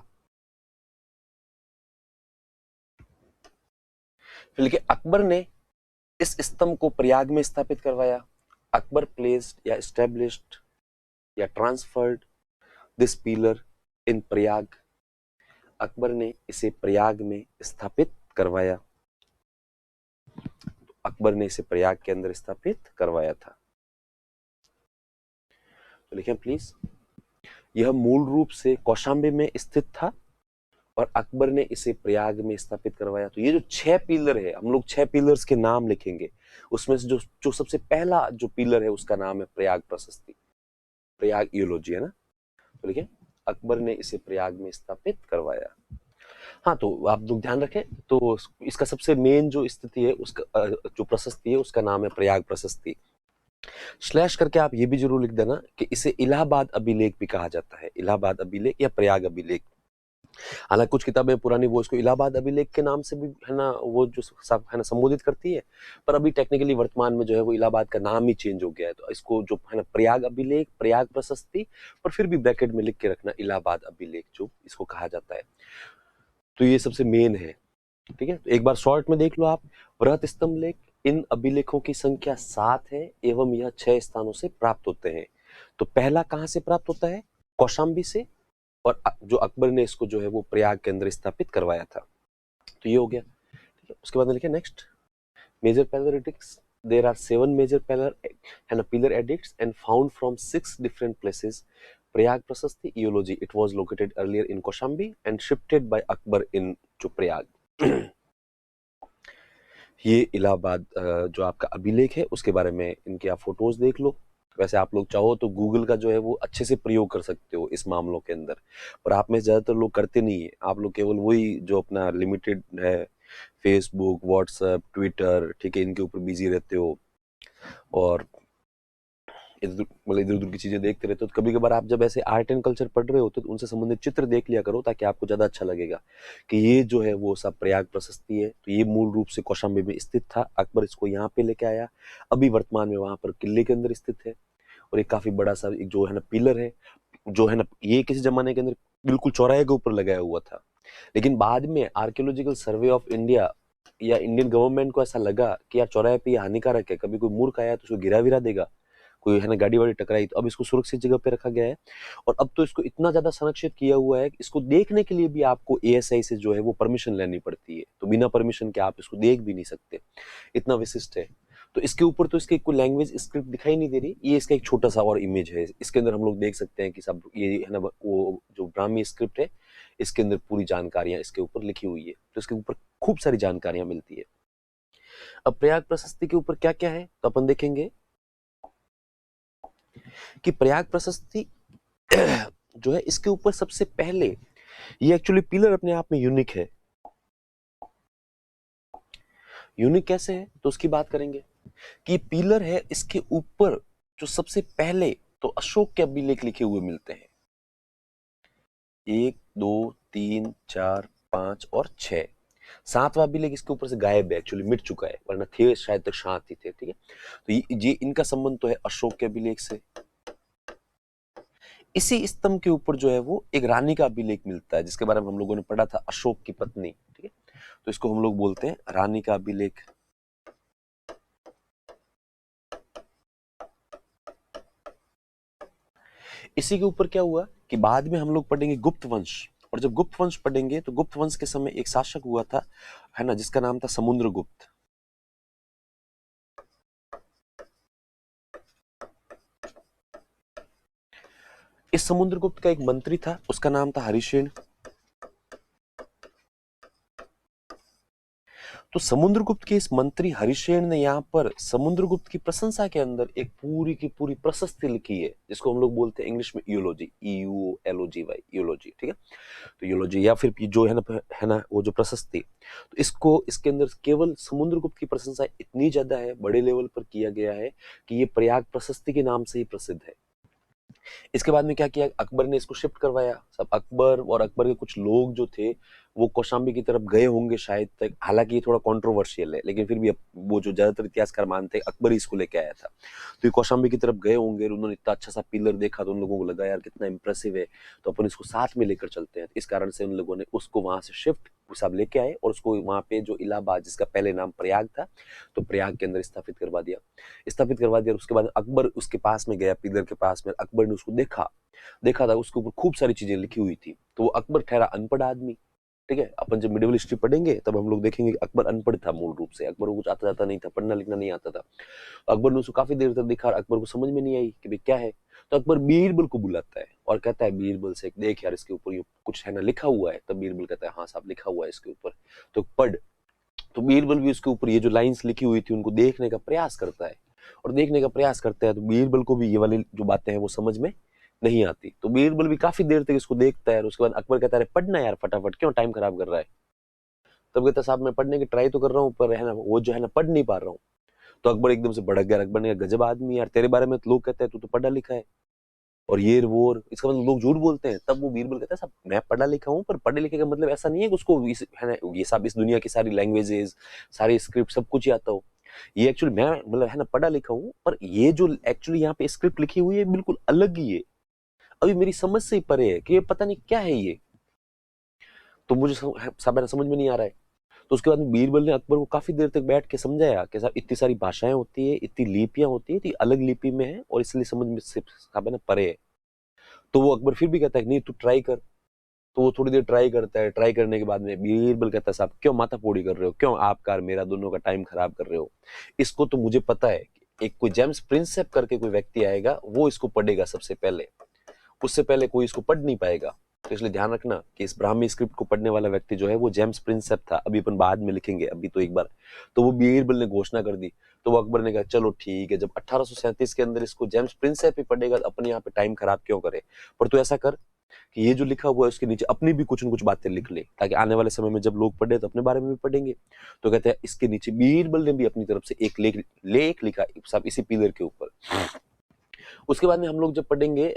फिर लिखे अकबर ने इस स्तंभ को प्रयाग में स्थापित करवाया। अकबर प्लेस्ड या एस्टेब्लिश्ड या transferred this pillar in Prayag. Akbar ने इसे प्रयाग में स्थापित करवाया, अकबर ने इसे प्रयाग के अंदर स्थापित करवाया था। तो लिखें प्लीज, यह मूल रूप से कौशाम्बी में स्थित था और अकबर ने इसे प्रयाग में स्थापित करवाया। तो ये जो 6 पिलर है, हम लोग 6 पिलर्स के नाम लिखेंगे, उसमें से जो सबसे पहला जो पिलर है उसका नाम है प्रयाग प्रशस्ति, प्रयाग इयोलॉजी, है ना। तो लिखें अकबर ने इसे प्रयाग में स्थापित करवाया। हाँ, तो आप लोग ध्यान रखें, तो इसका सबसे मेन जो स्थिति है, उसका जो प्रशस्ति है उसका नाम है प्रयाग प्रशस्ति। स्लैश करके आप ये भी जरूर लिख देना कि इसे इलाहाबाद अभिलेख भी कहा जाता है, इलाहाबाद अभिलेख या प्रयाग अभिलेख। हालांकि कुछ किताबें पुरानी वो इसको इलाहाबाद अभिलेख के नाम से भी है ना, वो जो सब है ना संबोधित करती है, पर अभी टेक्निकली वर्तमान में जो है वो इलाहाबाद का नाम ही चेंज हो गया है। तो इसको जो है ना प्रयाग अभिलेख, प्रयाग प्रशस्ति, पर फिर भी ब्रैकेट में लिख के रखना इलाहाबाद अभिलेख जो इसको कहा जाता है। तो ये सबसे मेन है। ठीक है, तो एक बार शॉर्ट में देख लो आप, वृहत स्तंभ लेख, इन अभिलेखों की संख्या 7 है एवं यह 6 स्थानों से प्राप्त होते हैं। तो पहला कहां से प्राप्त होता है? कौशाम्बी से, और जो अकबर ने इसको जो है वो प्रयाग के अंदर स्थापित करवाया था। तो ये हो गया। ठीक है, उसके बाद में लिखे next, major pillar edicts, there are 7 major pillar edicts and found from 6 different places. Prayag Prasasti Eulogy, it was located earlier in Kaushambi and shifted by Akbar in to Prayag. ये इलाहाबाद जो आपका अभिलेख है उसके बारे में इनके आप फोटोज देख लो। वैसे आप लोग चाहो तो गूगल का जो है वो अच्छे से प्रयोग कर सकते हो इस मामलों के अंदर, पर आप में ज्यादातर लोग करते नहीं है। आप लोग केवल वही जो अपना लिमिटेड है फेसबुक, व्हाट्सएप, ट्विटर, ठीक है, इनके ऊपर बिजी रहते हो और इधर उधर की चीजें देखते रहते हो। तो कभी कभार आप जब ऐसे आर्ट एंड कल्चर पढ़ रहे होते तो उनसे संबंधित चित्र देख लिया करो, ताकि आपको ज्यादा अच्छा लगेगा कि ये जो है वो सब प्रयाग प्रशस्ति है। तो ये मूल रूप से कौशाम्बी में स्थित था, अकबर इसको यहाँ पे लेके आया, अभी वर्तमान में वहां पर किले के अंदर स्थित है। और एक काफी बड़ा सा एक जो है ना पिलर है, जो है ना ये किसी जमाने के अंदर बिल्कुल चौराहे के ऊपर लगाया हुआ था, लेकिन बाद में आर्कियोलॉजिकल सर्वे ऑफ इंडिया या इंडियन गवर्नमेंट को ऐसा लगा कि यार चौराहे पे ये हानिकारक है, कभी कोई मूर्ख आया तो उसको गिरा विरा देगा, कोई है ना गाड़ी वाड़ी टकराई, तो अब इसको सुरक्षित जगह पे रखा गया है। और अब तो इसको इतना ज्यादा संरक्षित किया हुआ है कि इसको देखने के लिए भी आपको एएसआई से जो है वो परमिशन लेनी पड़ती है, तो बिना परमिशन के आप इसको देख भी नहीं सकते, इतना विशिष्ट है। तो इसके ऊपर तो इसकी कोई लैंग्वेज स्क्रिप्ट दिखाई नहीं दे रही, ये इसका एक छोटा सा और इमेज है। इसके अंदर हम लोग देख सकते हैं कि सब ये है ना वो जो ब्राह्मी स्क्रिप्ट है, इसके अंदर पूरी जानकारियां इसके ऊपर लिखी हुई है, तो इसके ऊपर खूब सारी जानकारियां मिलती है। अब प्रयाग प्रशस्ति के ऊपर क्या क्या है तो अपन देखेंगे कि प्रयाग प्रशस्ति जो है इसके ऊपर सबसे पहले ये एक्चुअली पिलर अपने आप में यूनिक है। यूनिक कैसे है तो उसकी बात करेंगे कि पिलर है, इसके ऊपर जो सबसे पहले तो अशोक के अभिलेख लिखे हुए मिलते हैं, 1 2 3 4 5 और 6। 7वां अभिलेख इसके ऊपर से गायब है, एक्चुअली मिट चुका है, वरना थे शायद तक शांत ही थे, ठीक है। तो ये इनका संबंध तो है अशोक के अभिलेख से। इसी स्तंभ के ऊपर जो है वो एक रानी का अभिलेख मिलता है, जिसके बारे में हम लोगों ने पढ़ा था, अशोक की पत्नी, ठीक है। तो इसको हम लोग बोलते हैं रानी का अभिलेख। इसी के ऊपर क्या हुआ कि बाद में हम लोग पढ़ेंगे गुप्त वंश, और जब गुप्त वंश पढ़ेंगे तो गुप्त वंश के समय एक शासक हुआ था, है ना, जिसका नाम था समुद्रगुप्त। इस समुद्रगुप्त का एक मंत्री था, उसका नाम था हरिसेन। तो समुद्रगुप्त के इस मंत्री हरिसेन ने यहाँ पर समुद्रगुप्त की प्रशंसा के अंदर एक पूरी की पूरी प्रशस्ति लिखी है, जिसको हम लोग बोलते हैं इंग्लिश में यूलोजी, EULOGY, यूलोजी, ठीक है। तो यूलोजी या फिर जो है ना वो जो प्रशस्ति, तो इसको इसके अंदर केवल समुद्रगुप्त की प्रशंसा इतनी ज्यादा है, बड़े लेवल पर किया गया है कि ये प्रयाग प्रशस्ति के नाम से ही प्रसिद्ध है। इसके बाद में क्या किया, अकबर ने इसको शिफ्ट करवाया। सब अकबर और अकबर के कुछ लोग जो थे वो कौशाम्बी की तरफ गए होंगे शायद तक, हालांकि ये थोड़ा कंट्रोवर्शियल है, लेकिन फिर भी वो जो ज्यादातर इतिहासकार मानते हैं अकबर ही इसको लेके आया था। तो ये कौशाम्बी की तरफ गए होंगे, उन्होंने इतना अच्छा सा पिलर देखा तो उन लोगों को लगा यार कितना इंप्रेसिव है, तो अपन इसको साथ में लेकर चलते हैं। इस कारण से उन लोगों ने उसको वहां से शिफ्ट सब लेके आए और उसको वहां पे जो इलाहाबाद, जिसका पहले नाम प्रयाग था, तो प्रयाग के अंदर स्थापित करवा दिया। उसके बाद अकबर उसके पास में गया, पिलर के पास में, अकबर ने उसको देखा था, उसके ऊपर खूब सारी चीजें लिखी हुई थी। तो वो अकबर ठहरा अनपढ़ आदमी, ठीक है। अपन जब मिडिवल हिस्ट्री पढ़ेंगे तब हम लोग देखेंगे कि अकबर अनपढ़ था मूल रूप से, अकबर को कुछ आता जाता नहीं था, पढ़ना लिखना नहीं आता था। तो अकबर ने उसको काफी देर तक देखा, अकबर को समझ में नहीं आई कि भाई क्या है। तो अकबर बीरबल को बुलाता है और कहता है बीरबल से, देख यार इसके ऊपर कुछ है ना लिखा हुआ है। तब बीरबल कहता है हाँ साहब लिखा हुआ है इसके ऊपर, तो पढ़। तो बीरबल भी उसके ऊपर ये जो लाइंस लिखी हुई थी उनको देखने का प्रयास करता है, और देखने का प्रयास करता है तो बीरबल को भी ये वाली जो बातें हैं वो समझ में नहीं आती। तो बीरबल भी काफी देर तक इसको देखता है, और उसके बाद अकबर कहता है पढ़ना यार फटाफट, क्यों टाइम खराब कर रहा है। तब कहता है साहब मैं पढ़ने की ट्राई तो कर रहा हूँ, पर है ना वो जो है ना पढ़ नहीं पा रहा हूँ। तो अकबर एकदम से भड़क गया। अकबर ने कहा गजब आदमी यार, तेरे बारे में तो लोग कहते हैं तू तो पढ़ा लिखा है, और ये वो और इसका मतलब लोग झूठ बोलते हैं। तब वो बीरबल कहता है साहब मैं पढ़ा लिखा हूँ, पर पढ़े लिखे का मतलब ऐसा नहीं है कि उसको है ना ये सब इस दुनिया की सारी लैंग्वेजेस, सारी स्क्रिप्ट सब कुछ ही आता हो। ये एक्चुअली मैं मतलब है ना पढ़ा लिखा हूँ, पर ये जो एक्चुअली यहाँ पे स्क्रिप्ट लिखी हुई है बिल्कुल अलग ही है, अभी मेरी समझ से ही परे है कि ये पता नहीं क्या है ये, तो मुझे समझ में नहीं आ रहा है। तो उसके बाद बीरबल ने अकबर को काफी देर तक बैठ के समझाया कि साहब इतनी सारी भाषाएं होती है, इतनी लिपियां होती है, तो अलग लिपि में है और इसलिए समझ में से साहब है ना परे है। तो वो अकबर फिर भी कहता है नहीं तू ट्राई कर। तो वो थोड़ी देर ट्राई करता है, ट्राई करने के बाद में बीरबल कहता है साहब क्यों माथा फोड़ी कर रहे हो, क्यों आपका और मेरा दोनों का टाइम खराब कर रहे हो, इसको तो मुझे पता है कि एक कोई जेम्स प्रिंसेप करके कोई व्यक्ति आएगा, वो इसको पढ़ेगा सबसे पहले, उससे पहले कोई इसको पढ़ नहीं पाएगा। तो इसलिए ध्यान रखना कि इस ब्राह्मी स्क्रिप्ट को पढ़ने वाला व्यक्ति जो है वो जेम्स प्रिंसेप था, अभी अपन बाद में लिखेंगे, अभी तो एक बार। तो वो बीरबल ने घोषणा कर दी, तो वो अकबर ने कहा चलो ठीक है, जब 1837 के अंदर इसको जेम्स प्रिंसेप ही पढ़ेगा तो अपने यहाँ पे टाइम खराब क्यों करे, पर तू ऐसा कर कि ये जो लिखा हुआ है उसके नीचे अपनी भी कुछ न कुछ बातें लिख ले, ताकि आने वाले समय में जब लोग पढ़े तो अपने बारे में भी पढ़ेंगे। तो कहते हैं इसके नीचे बीरबल ने भी अपनी तरफ से एक लेख लिखा सब इसी पिलर के ऊपर। उसके बाद में हम लोग जब पढ़ेंगे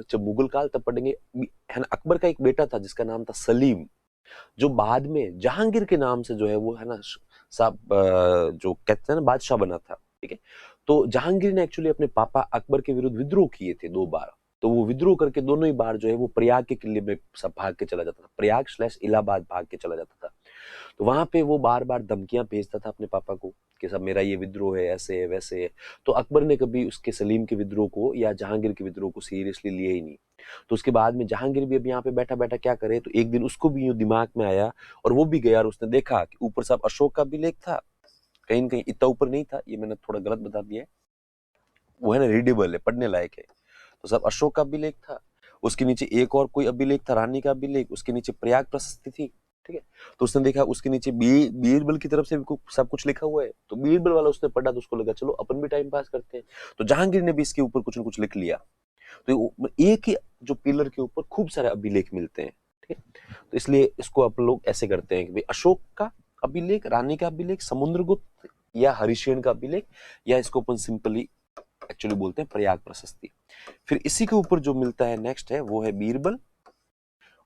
जब मुगल काल तब पढ़ेंगे, है ना, अकबर का एक बेटा था जिसका नाम था सलीम, जो बाद में जहांगीर के नाम से जो है वो, है ना, साहब जो कहते हैं ना बादशाह बना था। ठीक है, तो जहांगीर ने एक्चुअली अपने पापा अकबर के विरुद्ध विद्रोह किए थे 2 बार, तो वो विद्रोह करके दोनों ही बार जो है वो प्रयाग के किले में सब भाग के चला जाता था, प्रयाग/इलाहाबाद भाग के चला जाता था। तो वहां पे वो बार बार धमकियां भेजता था अपने पापा को कि सब मेरा ये विद्रोह है, ऐसे है वैसे है। तो अकबर ने कभी उसके सलीम के विद्रोह को या जहांगीर के विद्रोह को सीरियसली लिया ही नहीं। तो उसके बाद में जहांगीर भी अब यहाँ पे बैठा बैठा क्या करे, तो एक दिन उसको भी यूं दिमाग में आया और वो भी गया और उसने देखा कि ऊपर साहब अशोक का भी लेख था, कहीं न कहीं इतना ऊपर नहीं था, ये मैंने थोड़ा गलत बता दिया है, वो है ना रीडेबल है, पढ़ने लायक है। तो सब अशोक का अभिलेख था, उसके नीचे एक और कोई अभिलेख था, रानी का अभिलेख, उसके नीचे प्रयाग प्रशस्ति थी। ठीक है, तो उसने देखा उसके नीचे बीरबल की तरफ से भी सब कुछ लिखा हुआ है, तो बीरबल वाला उसने पढ़ा, तो उसको लगा चलो अपन भी टाइम पास करते हैं। तो जहांगीर ने भी इसके ऊपर कुछ न कुछ लिख लिया। तो एक ही जो पिलर के ऊपर खूब सारे अभिलेख मिलते हैं। ठीक है, तो इसलिए इसको आप लोग ऐसे करते हैं कि भाई अशोक का अभिलेख, रानी का अभिलेख, समुद्रगुप्त या हरिशेन का अभिलेख, या इसको अपन सिंपली एक्चुअली बोलते हैं प्रयाग प्रशस्ति। फिर इसी के ऊपर जो मिलता है नेक्स्ट है वो है बीरबल,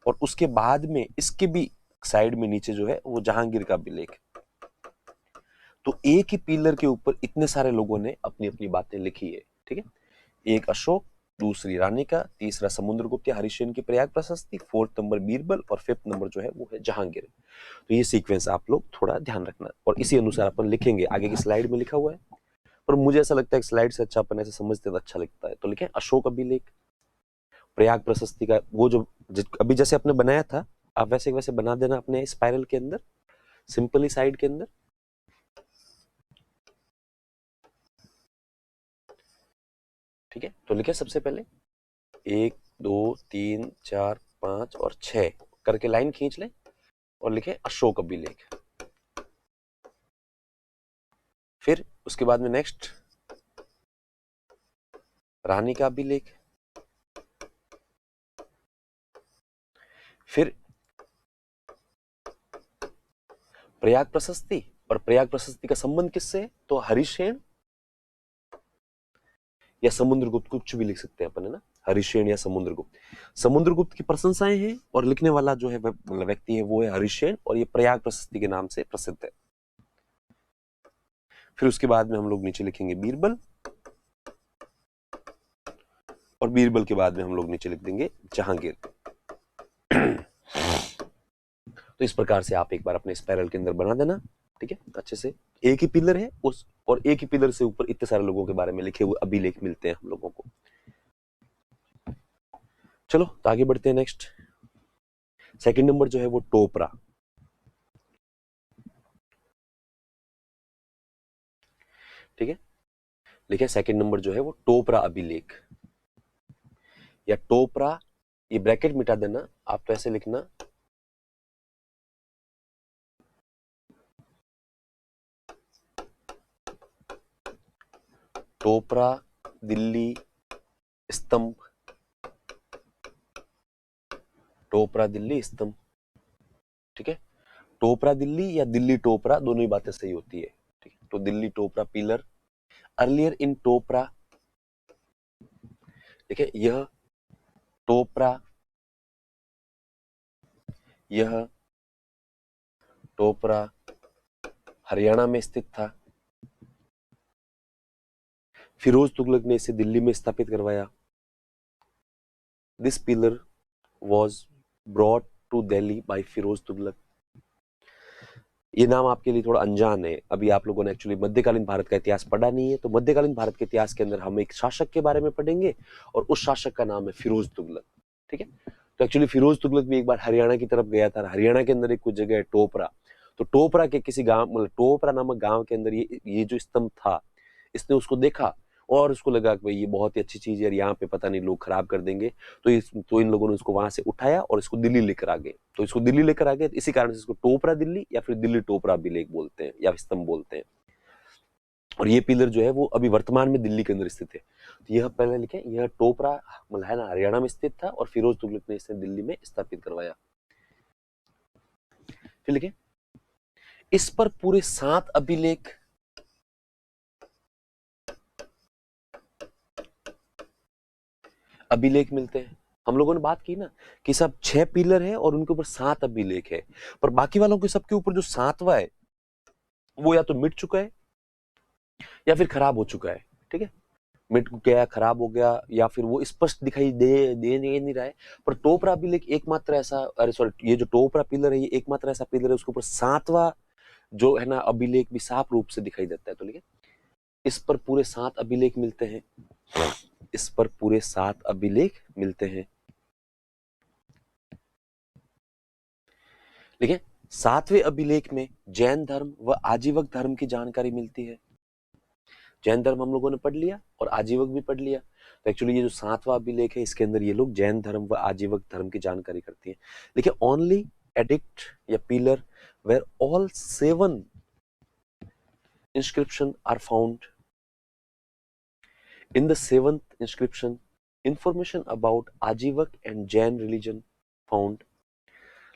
और उसके बाद में इसके भी साइड में नीचे जो है वो जहांगीर का अभिलेख। तो एक ही पिलर के ऊपर इतने सारे लोगों ने अपनी अपनी बातें लिखी है। ठीक है, एक अशोक, दूसरी रानी का, तीसरा समुद्रगुप्त या हरिशेन की प्रयाग प्रशस्ति, 4th नंबर बीरबल और 5th नंबर जो है वो है जहांगीर। तो ये सीक्वेंस आप लोग थोड़ा ध्यान रखना और इसी अनुसार अपन लिखेंगे। आगे की स्लाइड में लिखा हुआ है, पर मुझे ऐसा लगता है कि स्लाइड से अच्छा अपन ऐसे समझते तो अच्छा लगता है। तो लिखें अशोक अभिलेख, प्रयाग प्रशस्ति का वो जो अभी जैसे आपने बनाया था, आप वैसे वैसे बना देना अपने स्पाइरल के अंदर, सिंपली साइड के अंदर। ठीक है, तो लिखे सबसे पहले 1 2 3 4 5 और 6 करके लाइन खींच ले और लिखे अशोक अभिलेख। फिर उसके बाद में नेक्स्ट रानी का अभिलेख, फिर प्रयाग प्रशस्ति, और प्रयाग प्रशस्ति का संबंध किससे है, तो हरिशेन या समुद्रगुप्त, कुछ भी लिख सकते हैं अपन, है ना, हरिशेन या समुद्रगुप्त। समुद्रगुप्त की प्रशंसाएं हैं और लिखने वाला जो है मतलब व्यक्ति है वो है हरिशेन, और ये प्रयाग प्रशस्ति के नाम से प्रसिद्ध है। फिर उसके बाद में हम लोग नीचे लिखेंगे बीरबल, और बीरबल के बाद में हम लोग नीचे लिख देंगे जहांगीर। तो इस प्रकार से आप एक बार अपने स्पाइरल के अंदर बना देना। ठीक है, अच्छे से, एक ही पिलर है उस, और एक ही पिलर से ऊपर इतने सारे लोगों के बारे में लिखे हुए अभिलेख मिलते हैं हम लोगों को। चलो तो आगे बढ़ते हैं। नेक्स्ट सेकंड नंबर जो है वो टोपरा। ठीक है, लिखे सेकंड नंबर जो है वो टोपरा अभिलेख या टोपरा, ये ब्रैकेट मिटा देना, आप तो ऐसे लिखना टोपरा दिल्ली स्तंभ, टोपरा दिल्ली स्तंभ। ठीक है, टोपरा दिल्ली या दिल्ली टोपरा, दोनों ही बातें सही होती है। ठीक है, तो दिल्ली टोपरा पिलर, अर्लियर इन टोपरा। ठीक है, यह टोपरा, यह टोपरा हरियाणा में स्थित था। फिरोज तुगलक ने इसे दिल्ली में स्थापित करवाया। This pillar was brought to Delhi by Firoz Tughlaq. ये नाम आपके लिए थोड़ा अनजान है, अभी आप लोगों ने एक्चुअली मध्यकालीन भारत का इतिहास पढ़ा नहीं है, तो मध्यकालीन भारत के इतिहास के अंदर हम एक शासक के बारे में पढ़ेंगे और उस शासक का नाम है फिरोज तुगलक। ठीक है, तो एक्चुअली फिरोज तुगलक भी एक बार हरियाणा की तरफ गया था। हरियाणा के अंदर एक कुछ जगह है टोपरा, तो टोपरा के किसी गांव, मतलब टोपरा नामक गांव के अंदर ये जो स्तंभ था, इसने उसको देखा और उसको लगा कि भाई ये बहुत ही अच्छी चीज है, यहाँ पे पता नहीं लोग खराब कर देंगे, तो इन लोगों ने उसको वहां से उठाया और इसको दिल्ली लेकर आ गए। तो इसको दिल्ली लेकर आ गए, इसी कारण से इसको टोपरा दिल्ली या फिर दिल्ली टोपरा अभिलेख बोलते हैं या स्तंभ बोलते हैं। और ये पिलर जो है वो अभी वर्तमान में दिल्ली के अंदर स्थित है। तो यह पहले लिखे, यह टोपरा मतलब है ना हरियाणा में स्थित था और फिरोज तुगलक ने इसे दिल्ली में स्थापित करवाया। फिर लिखे, इस पर पूरे 7 अभिलेख मिलते हैं। हम लोगों ने बात की ना कि सब 6 पिलर है और उनके ऊपर 7 अभिलेख है, पर बाकी वालों के सबके ऊपर जो 7वां है वो या तो मिट चुका है या फिर खराब हो चुका है। ठीक है, मिट गया, खराब हो गया, या फिर वो स्पष्ट दिखाई दे नहीं रहा है। पर टोपरा अभिलेख एकमात्र ऐसा, अरे सॉरी, ये जो टोपरा पिलर है ये एकमात्र ऐसा पिलर है उसके ऊपर 7वां जो है ना अभिलेख भी साफ रूप से दिखाई देता है। तो लिखे, इस पर पूरे 7 अभिलेख मिलते हैं। इस पर पूरे 7 अभिलेख मिलते हैं। देखिए, 7वें अभिलेख में जैन धर्म व आजीवक धर्म की जानकारी मिलती है। जैन धर्म हम लोगों ने पढ़ लिया और आजीवक भी पढ़ लिया। तो एक्चुअली ये जो 7वां अभिलेख है इसके अंदर ये लोग जैन धर्म व आजीवक धर्म की जानकारी करती है। देखिए, ओनली एडिक्ट या pillar where all 7 inscription are found. In the 7th inscription, information about आजीवक and Jain religion found.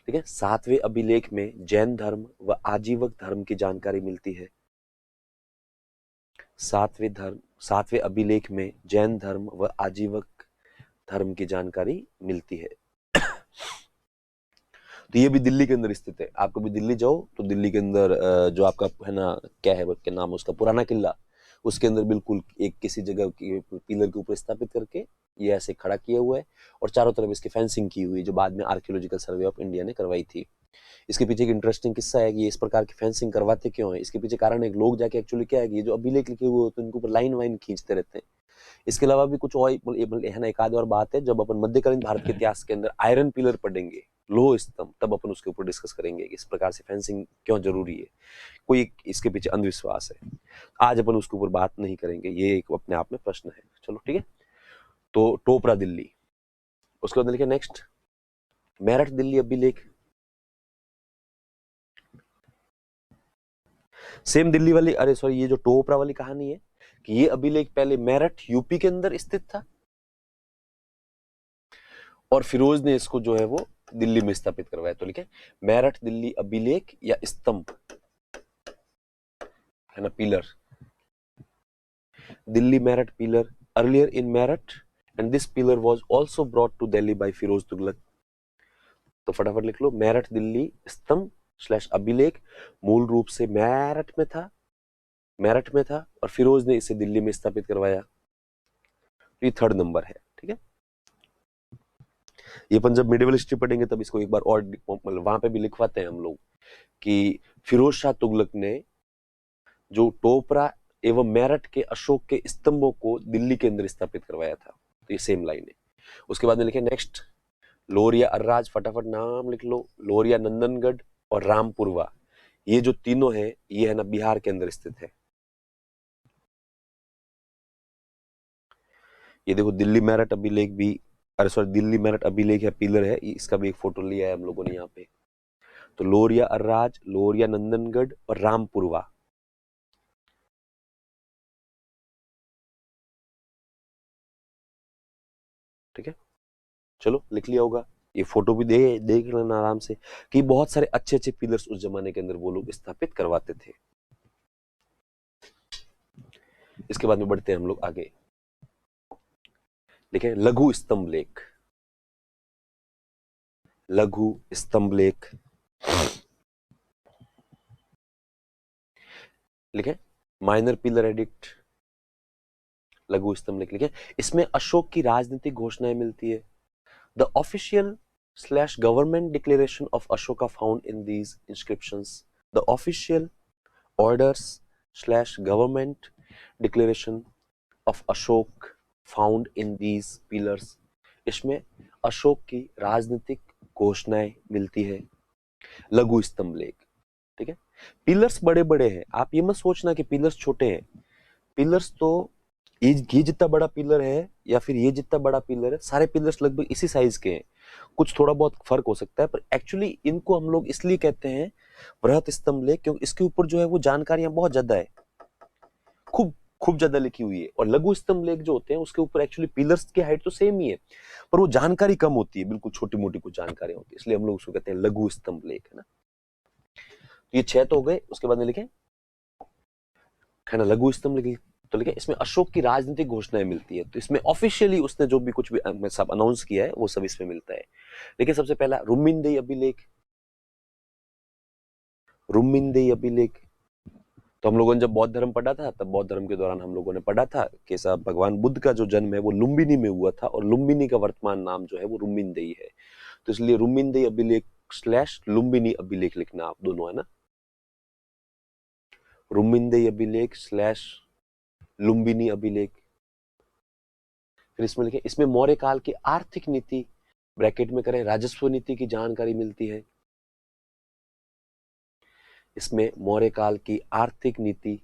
ठीक है, 7वें अभिलेख में जैन धर्म व आजीवक धर्म की जानकारी मिलती है। 7वें अभिलेख में जैन धर्म व आजीवक धर्म की जानकारी मिलती है। तो ये भी दिल्ली के अंदर स्थित है। आप कभी दिल्ली जाओ तो दिल्ली के अंदर जो आपका है ना, क्या है क्या नाम उसका, पुराना किला, उसके अंदर बिल्कुल एक किसी जगह की पिलर के ऊपर स्थापित करके ये ऐसे खड़ा किया हुआ है और चारों तरफ इसकी फेंसिंग की हुई है, जो बाद में आर्कियोलॉजिकल सर्वे ऑफ इंडिया ने करवाई थी। इसके पीछे एक इंटरेस्टिंग किस्सा है कि ये इस प्रकार की फेंसिंग करवाते क्यों है, इसके पीछे कारण है लोग जाके एक्चुअली क्या है कि ये जो अभिलेख लिखे हुए होते हैं उनके ऊपर लाइन वाइन खींचते रहते हैं। इसके अलावा भी कुछ और है ना, एक आध और बात है, जब अपन मध्यकालीन भारत के इतिहास के अंदर आयरन पिलर पढ़ेंगे, लोह स्तंभ, तब अपन उसके ऊपर डिस्कस करेंगे कि इस प्रकार से फेंसिंग क्यों जरूरी है, कोई इसके पीछे अंधविश्वास है। आज अपन उसके ऊपर बात नहीं करेंगे, ये एक अपने आप में प्रश्न है। चलो ठीक है, तो टोपरा दिल्ली। उसके बाद लिखे नेक्स्ट, मेरठ दिल्ली अभिलेख। सेम दिल्ली वाली, अरे सॉरी, ये जो टोपरा वाली कहानी है कि ये अभिलेख पहले मेरठ यूपी के अंदर स्थित था और फिरोज ने इसको जो है वो दिल्ली में स्थापित करवाया। तो लिखे, मेरठ दिल्ली अभिलेख या स्तंभ है ना, pillar, Delhi Meerut pillar earlier in Meerut and this pillar was also brought to Delhi by Firoz Tughlaq. तो फटाफट लिख लो, मेरठ दिल्ली स्तंभ / अभिलेख मूल रूप से मेरठ में था और फिरोज ने इसे दिल्ली में स्थापित करवाया। ये 3rd नंबर है। ठीक है, ये अपन जब मिडिवल हिस्ट्री पढ़ेंगे तब इसको एक बार और मतलब वहां पे भी लिखवाते हैं हम लोग कि फिरोज शाह तुगलक ने जो टोपरा एवं मेरठ के अशोक के स्तंभों को दिल्ली के अंदर स्थापित करवाया था। तो ये सेम लाइन है। उसके बाद में लिखे नेक्स्ट, लोरिया अर्राज, फटाफट नाम लिख लो, लोरिया नंदनगढ़ और रामपुरवा, ये जो तीनों है ये है ना बिहार के अंदर स्थित है। ये देखो दिल्ली मेरठ अभिलेख भी, अरे सॉरी, दिल्ली मेरठ अभिलेख है, पिलर है, इसका भी एक फोटो लिया है हम लोगों ने यहाँ पे। तो लोरिया अर्राज, लोरिया नंदनगढ़ और रामपुरवा। ठीक है, चलो लिख लिया होगा। ये फोटो भी देख लेना आराम से कि बहुत सारे अच्छे अच्छे पिलर्स उस जमाने के अंदर वो लोग स्थापित करवाते थे। इसके बाद में बढ़ते हैं हम लोग आगे। देखें, लघु स्तंभ लेख। लघु स्तंभ लेख लिखे, माइनर पिलर एडिक्ट, लघु स्तंभ लेख लिखे। इसमें अशोक की राजनीतिक घोषणाएं मिलती है। The official / government declaration of Ashoka found in these inscriptions. The official orders / government declaration of Ashok found in these pillars इसमें अशोक की राजनीतिक घोषणाएं मिलती है। लघु स्तंभ लेख, ठीक है। पिलर्स बड़े बड़े हैं, आप ये मत सोचना कि पिलर्स छोटे हैं। पिलर्स तो ये जितना बड़ा पिलर है या फिर ये जितना बड़ा पिलर है, सारे पिलर्स लगभग इसी साइज के हैं। कुछ थोड़ा बहुत फर्क हो सकता है, पर एक्चुअली इनको हम लोग इसलिए कहते हैं बृहत स्तंभ लेख, क्योंकि इसके ऊपर जो है वो जानकारियां बहुत ज्यादा है, खूब खूब ज्यादा लिखी हुई है। और लघु स्तंभ लेख जो होते हैं उसके ऊपर एक्चुअली पिलर्स की हाइट तो सेम ही है, पर वो जानकारी कम होती है, बिल्कुल छोटी मोटी कुछ जानकारी होती है, इसलिए हम लोग उसको कहते हैं लघु स्तंभ लेख, है ना। तो ये 6 तो हो गए। उसके बाद में लिखे है ना लघु स्तंभ लेख। तो लिखे इसमें अशोक की राजनीतिक घोषणाएं मिलती है, तो इसमें ऑफिशियली उसने जो भी कुछ भी सब अनाउंस किया है वो सब इसमें मिलता है। लेकिन सबसे पहला रुमिनदेई अभिलेख। रुमिनदेई अभिलेख तो हम लोगों ने जब बौद्ध धर्म पढ़ा था, तब बौद्ध धर्म के दौरान हम लोगों ने पढ़ा था कि साहब भगवान बुद्ध का जो जन्म है वो लुम्बिनी में हुआ था, और लुम्बिनी का वर्तमान नाम जो है वो रुमिनदेई है। तो इसलिए रुमिनदेई अभिलेख स्लैश लुम्बिनी अभिलेख लिखना आप दोनों, है ना। रुमिनदेई अभिलेख स्लैश लुम्बिनी अभिलेख। फिर इसमें लिखे इसमें मौर्य काल की आर्थिक नीति ब्रैकेट में करें राजस्व नीति की जानकारी मिलती है। इसमें मौर्य काल की आर्थिक नीति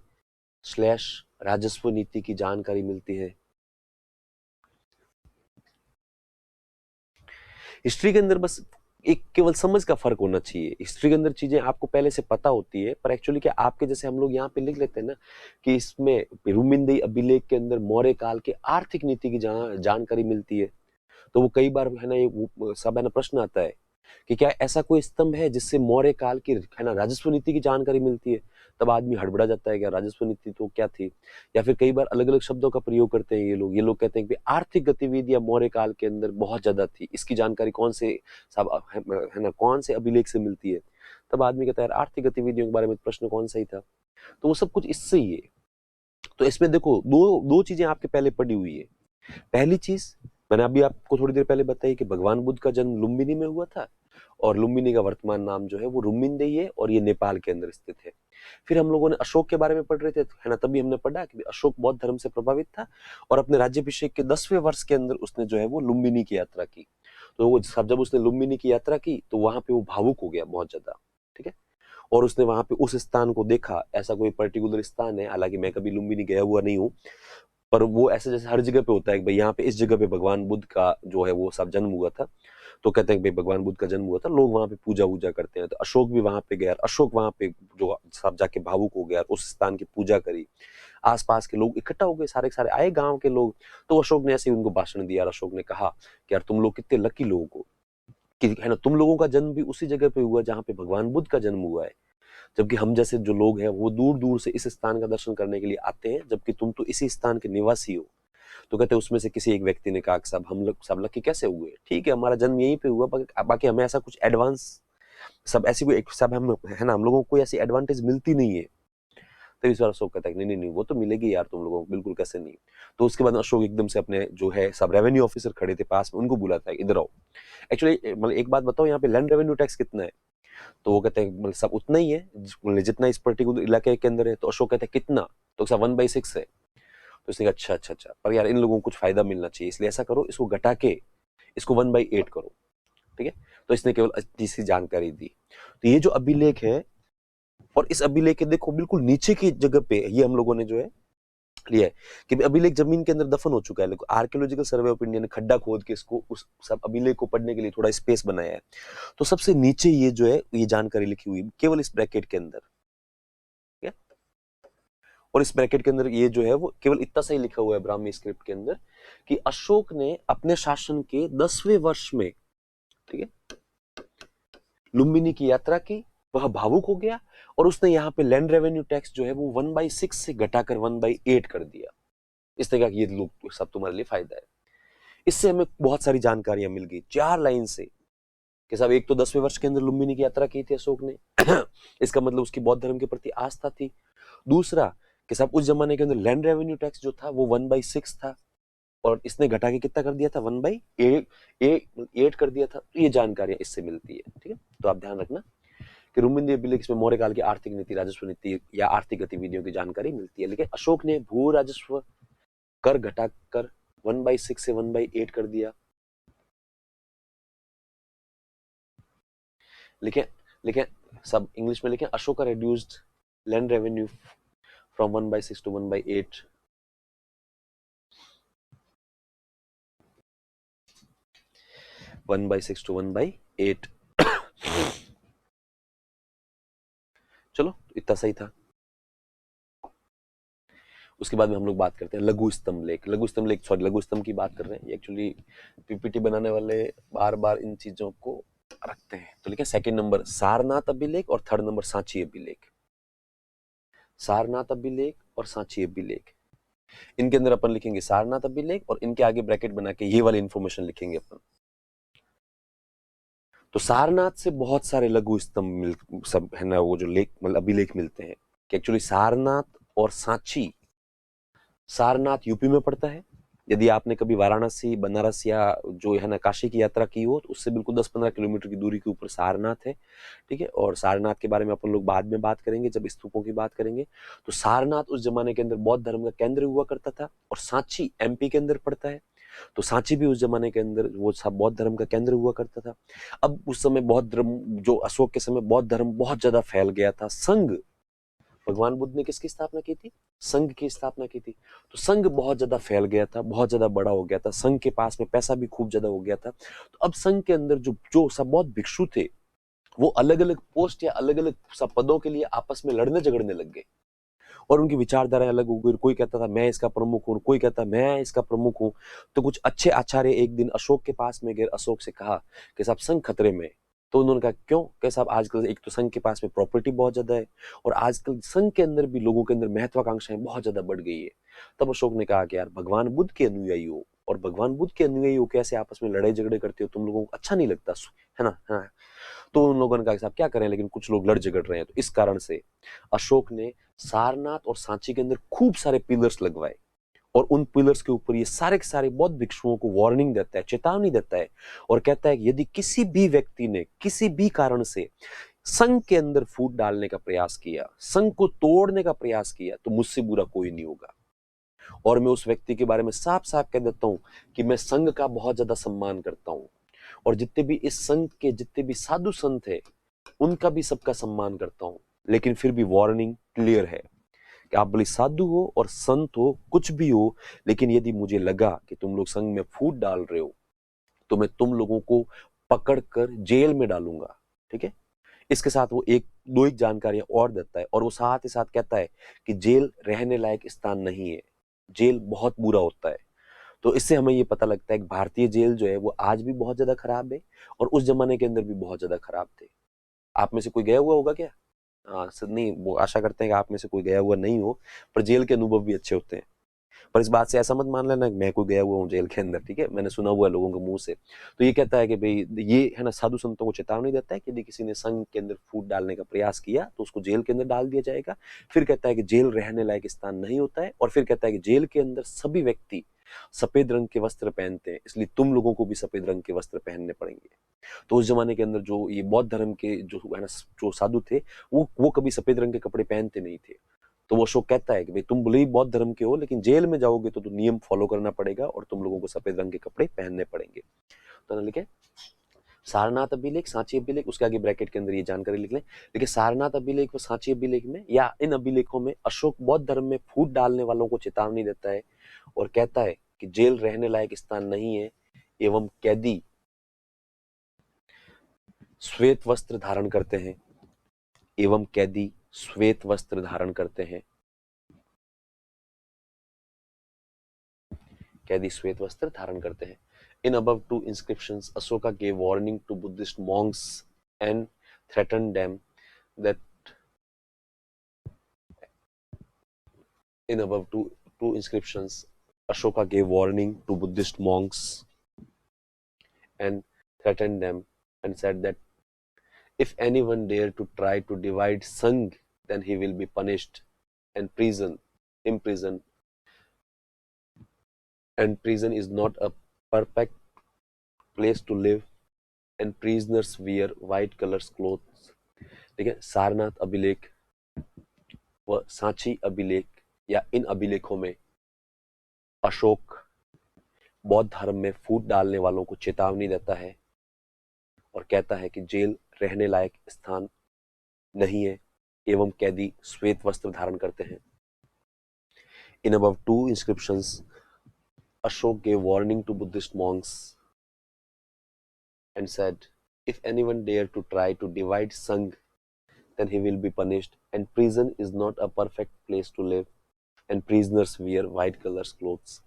स्लैश राजस्व नीति की जानकारी मिलती है। हिस्ट्री के अंदर बस एक केवल समझ का फर्क होना चाहिए। हिस्ट्री के अंदर चीजें आपको पहले से पता होती है, पर एक्चुअली क्या आपके जैसे हम लोग यहाँ पे लिख लेते हैं ना कि इसमें रुमिनदेई अभिलेख के अंदर मौर्य काल के आर्थिक नीति की जानकारी मिलती है। तो वो कई बार है ना ये सब है ना प्रश्न आता है कि क्या ऐसा कोई स्तंभ है जिससे मौर्य काल की है ना राजस्व नीति की जानकारी मिलती है। तब आदमी हड़बड़ा जाता है, क्या राजस्व नीति तो क्या थी। या फिर कई बार अलग अलग शब्दों का प्रयोग करते हैं ये लोग कहते हैं कि आर्थिक गतिविधियां मौर्य काल के अंदर बहुत ज्यादा थी, इसकी जानकारी कौन से सब है ना कौन से अभिलेख से मिलती है। तब आदमी कहता है यार आर्थिक गतिविधियों के बारे में प्रश्न कौन सा ही था। तो वो सब कुछ इससे ही है। तो इसमें देखो दो दो चीजें आपके पहले पड़ी हुई है। पहली चीज मैंने अभी आपको थोड़ी देर पहले बताई कि भगवान बुद्ध का जन्म लुम्बिनी में हुआ था, और लुम्बिनी का वर्तमान नाम जो है वो रुमिनदेई है, और ये नेपाल के अंदर स्थित है। फिर हम लोगों ने अशोक के बारे में पढ़ रहे थे, है ना, तभी हमने पढ़ा कि अशोक बौद्ध धर्म से प्रभावित था, और अपने राज्याभिषेक के 10वें वर्ष के अंदर उसने जो है वो लुम्बिनी की यात्रा की। तो वो सब जब उसने लुम्बिनी की यात्रा की तो वहां पे वो भावुक हो गया बहुत ज्यादा, ठीक है। और उसने वहां पे उस स्थान को देखा, ऐसा कोई पर्टिकुलर स्थान है, हालांकि मैं कभी लुम्बिनी गया हुआ नहीं हूँ, पर वो ऐसे जैसे हर जगह पे होता है कि भाई यहाँ पे इस जगह पे भगवान बुद्ध का जो है वो सब जन्म हुआ था, तो कहते हैं कि भाई भगवान बुद्ध का जन्म हुआ था, लोग वहां पे पूजा वूजा करते हैं। तो अशोक भी वहां पे गया, अशोक वहां पे जो सब जाके भावुक हो गया, उस स्थान की पूजा करी। आसपास के लोग इकट्ठा हो गए, सारे सारे आए गांव के लोग। तो अशोक ने ऐसे ही उनको भाषण दिया। अशोक ने कहा कि यार तुम लोग कितने लकी लोग हो कि है ना तुम लोगों का जन्म भी उसी जगह पे हुआ जहाँ पे भगवान बुद्ध का जन्म हुआ है, जबकि हम जैसे जो लोग हैं वो दूर दूर से इस स्थान का दर्शन करने के लिए आते हैं, जबकि तुम तो इसी स्थान के निवासी हो। तो कहते हैं उसमें से किसी एक व्यक्ति ने कहा कि साहब हम लोग सब लकी कैसे हुए, ठीक है हमारा जन्म यहीं पे हुआ, बाकी हमें ऐसा कुछ एडवांस सब ऐसी कोई सब हम है ना हम लोगों को कोई ऐसी एडवांटेज मिलती नहीं है। तो इस बार अशोक कहता है नहीं नहीं नहीं वो तो मिलेगी यार तुम लोगों को, बिल्कुल कैसे नहीं। तो उसके बाद अशोक एकदम से अपने जो है सब रेवेन्यू ऑफिसर खड़े थे पास में, उनको बुलाता है इधर आओ। एक्चुअली मतलब एक बात बताओ यहाँ पे लैंड रेवेन्यू टैक्स कितना है। तो वो कहते हैं मतलब सब उतना ही है जितना इस पर्टिकुलर इलाके के अंदर है। तो अशोक कहते हैं कितना, तो सब 1/6 है। तो उसने कहा अच्छा अच्छा अच्छा, पर यार इन लोगों को कुछ फायदा मिलना चाहिए, इसलिए ऐसा करो इसको घटा के इसको 1/8 करो, ठीक है। तो इसने केवल अच्छी सी जानकारी दी। तो ये जो अभिलेख है, और इस अभिलेख के देखो बिल्कुल नीचे की जगह पे ये हम लोगों ने जो है लिया है कि अभिलेख जमीन के अंदर दफन हो चुका है, लेकिन आर्कियोलॉजिकल सर्वे ऑफ इंडिया ने खड्डा खोद के इसको उस सब अभिलेख को पढ़ने के लिए थोड़ा स्पेस बनाया है। तो सबसे नीचे ये जो है ये जानकारी लिखी हुई केवल इस ब्रैकेट के अंदर, ठीक है। और इस ब्रैकेट के अंदर ये जो है वो केवल इतना सा ही लिखा हुआ है ब्राह्मी स्क्रिप्ट के अंदर कि अशोक ने अपने शासन के 10वें वर्ष में, ठीक है, लुम्बिनी की यात्रा की, वह भावुक हो गया, और उसने यहाँ पे लैंड रेवेन्यू टैक्स जो है वो 1/6 से घटाकर 1/8 कर दिया। इसने कहा कि ये लोग सब तुम्हारे लिए फायदा है। इससे हमें बहुत सारी जानकारियां मिल गई 4 लाइन से कि साहब एक तो 10वें वर्ष के अंदर लुम्बिनी की यात्रा की थी अशोक ने इसका मतलब उसकी बौद्ध धर्म के प्रति आस्था थी। दूसरा कि साहब उस जमाने के अंदर लैंड रेवेन्यू टैक्स जो था वो 1/6 था, और इसने घटा के कितना कर दिया था 1/8 कर दिया था। तो ये जानकारियां इससे मिलती है, ठीक है। तो आप ध्यान रखना कि रुमिनदेई अभिलेख में मौर्य काल की आर्थिक नीति राजस्व नीति या आर्थिक गतिविधियों की जानकारी मिलती है। लेकिन अशोक ने भू राजस्व कर घटाकर 1/6 से 1/8 कर दिया। लिखें लिखें सब इंग्लिश में लिखें, Ashoka reduced land revenue from 1/6 to 1/8. 1/6 to 1/8. चलो इतना सही था। उसके बाद में हम लोग बात करते हैं लघु स्तंभ लेख। लघु स्तंभ लेख, सॉरी, लघु स्तंभ की बात कर रहे हैं। एक्चुअली पीपीटी बनाने वाले बार बार इन चीजों को रखते हैं। तो लिखें सेकंड नंबर सारनाथ अभिलेख और थर्ड नंबर सांची अभिलेख। सारनाथ अभिलेख और सांची अभिलेख, इनके अंदर अपन लिखेंगे सारनाथ अभिलेख और इनके आगे ब्रैकेट बना के ये वाली इंफॉर्मेशन लिखेंगे अपन। तो सारनाथ से बहुत सारे लघु स्तंभ सब है ना, वो जो लेख मतलब अभिलेख मिलते हैं कि एक्चुअली सारनाथ और सांची, सारनाथ यूपी में पड़ता है। यदि आपने कभी वाराणसी, बनारस या जो है ना काशी की यात्रा की हो तो उससे बिल्कुल 10-15 किलोमीटर की दूरी के ऊपर सारनाथ है, ठीक है। और सारनाथ के बारे में अपन लोग बाद में बात करेंगे जब स्तूपों की बात करेंगे। तो सारनाथ उस जमाने के अंदर बौद्ध धर्म का केंद्र हुआ करता था और सांची एमपी के अंदर पड़ता है, तो सांची भी उस जमाने के अंदर वो सब बौद्ध धर्म का केंद्र हुआ करता था। अब उस समय बौद्ध धर्म, जो अशोक के समय बौद्ध धर्म बहुत ज्यादा फैल गया था। संघ, भगवान बुद्ध ने किसकी स्थापना की थी? संघ की स्थापना की थी। तो संघ बहुत ज्यादा फैल गया था, बहुत ज्यादा बड़ा हो गया था, संघ के पास में पैसा भी खूब ज्यादा हो गया था। तो अब संघ के अंदर जो जो सब बौद्ध भिक्षु थे वो अलग अलग पोस्ट या अलग अलग सब पदों के लिए आपस में लड़ने झगड़ने लग गए और उनकी विचारधारा अलग हो गई। कोई कहता था मैं इसका प्रमुख हूं, कोई कहता मैं इसका प्रमुख हूं। तो कुछ अच्छे आचार्य एक दिन अशोक के पास में गए, अशोक से कहा कि साहब संघ खतरे में। तो उन्होंने कहा क्यों? कि साहब आजकल एक तो संघ के पास में प्रॉपर्टी बहुत ज्यादा है और आजकल संघ के अंदर भी लोगों के अंदर महत्वाकांक्षाएं बहुत ज्यादा बढ़ गई है। तब अशोक ने कहा कि यार भगवान बुद्ध के अनुयायी हो और भगवान बुद्ध के अनुयायी हो कैसे आपस में लड़ाई झगड़े करते हो, तुम लोगों को अच्छा नहीं लगता, है ना, है ना? तो उन लोगों ने कहा साहब क्या करें, लेकिन कुछ लोग लड़ झगड़ रहे हैं। तो इस कारण से अशोक ने सारनाथ और सांची के अंदर खूब सारे पिलर्स लगवाए और उन पिलर्स के ऊपर ये सारे के सारे बौद्ध भिक्षुओं को वार्निंग देता है, चेतावनी देता है और कहता है कि यदि किसी भी व्यक्ति ने किसी भी कारण से संघ के अंदर फूट डालने का प्रयास किया, संघ को तोड़ने का प्रयास किया, तो मुझसे बुरा कोई नहीं होगा। और मैं उस व्यक्ति के बारे में साफ साफ कह देता हूं कि मैं संघ का बहुत ज्यादा सम्मान करता हूं और जितने भी इस संघ के जितने भी साधु संत है उनका भी सबका सम्मान करता हूं। लेकिन फिर भी वार्निंग क्लियर है कि आप भले साधु हो और संत हो, कुछ भी हो, लेकिन यदि मुझे लगा कि तुम लोग संघ में फूट डाल रहे हो तो मैं तुम लोगों को पकड़कर जेल में डालूंगा, ठीक है। इसके साथ वो एक जानकारियां और देता है और वो साथ ही साथ कहता है कि जेल रहने लायक स्थान नहीं है, जेल बहुत बुरा होता है। तो इससे हमें ये पता लगता है कि भारतीय जेल जो है वो आज भी बहुत ज्यादा खराब है और उस जमाने के अंदर भी बहुत ज्यादा खराब थे। आप में से कोई गया हुआ होगा क्या? हाँ सर, नहीं, वो आशा करते हैं कि आप में से कोई गया हुआ नहीं हो, पर जेल के अनुभव भी अच्छे होते हैं। पर इस बात से ऐसा मत मान लेना कि मैं कोई गया हुआ हूँ जेल के अंदर, ठीक है, मैंने सुना हुआ है लोगों के मुंह से। तो ये कहता है कि भाई ये है ना साधु संतों को चेतावनी देता है कि यदि किसी ने संघ के अंदर फूट डालने का प्रयास किया तो उसको जेल के अंदर डाल दिया जाएगा। फिर कहता है कि जेल रहने लायक स्थान नहीं होता है और फिर कहता है कि जेल के अंदर सभी व्यक्ति सफेद रंग के वस्त्र पहनते हैं, इसलिए तुम लोगों को भी सफेद रंग के वस्त्र पहनने पड़ेंगे। तो उस जमाने के अंदर जो ये बौद्ध धर्म के जो है ना जो साधु थे वो कभी सफेद रंग के कपड़े पहनते नहीं थे। तो वो अशोक कहता है कि भाई तुम भले ही बौद्ध धर्म के हो लेकिन जेल में जाओगे तो नियम फॉलो करना पड़ेगा और तुम लोगों को सफेद रंग के कपड़े पहनने पड़ेंगे। तो लिखे सारनाथ अभिलेख, सांची अभिलेख, उसके आगे ब्रैकेट के अंदर ये जानकारी लिख लें। देखिए सारनाथ अभिलेख व सांची अभिलेख में या इन अभिलेखों में अशोक बौद्ध धर्म में फूट डालने वालों को चेतावनी देता है और कहता है कि जेल रहने लायक स्थान नहीं है एवं कैदी श्वेत वस्त्र धारण करते हैं, एवं कैदी श्वेत वस्त्र धारण करते हैं, कैदी श्वेत वस्त्र धारण करते हैं। In above two inscriptions, Ashoka gave warning to Buddhist monks and threatened them that in above two inscriptions, Ashoka gave warning to Buddhist monks and threatened them and said that if anyone dare to try to divide Sangh, then he will be punished and imprisoned. And prison is not a perfect place to live, and prisoners wear white colors clothes. ठीक है, सारनाथ अभिलेख व सांची अभिलेख या इन अभिलेखों में अशोक बौद्ध धर्म में फूट डालने वालों को चेतावनी देता है और कहता है कि जेल रहने लायक स्थान नहीं है एवं कैदी श्वेत वस्त्र धारण करते हैं। In above two inscriptions, Ashok gave warning to Buddhist monks and said, if anyone dare to try to divide Sangh, then he will be punished, and prison is not a perfect place to live, and prisoners wear white colors clothes.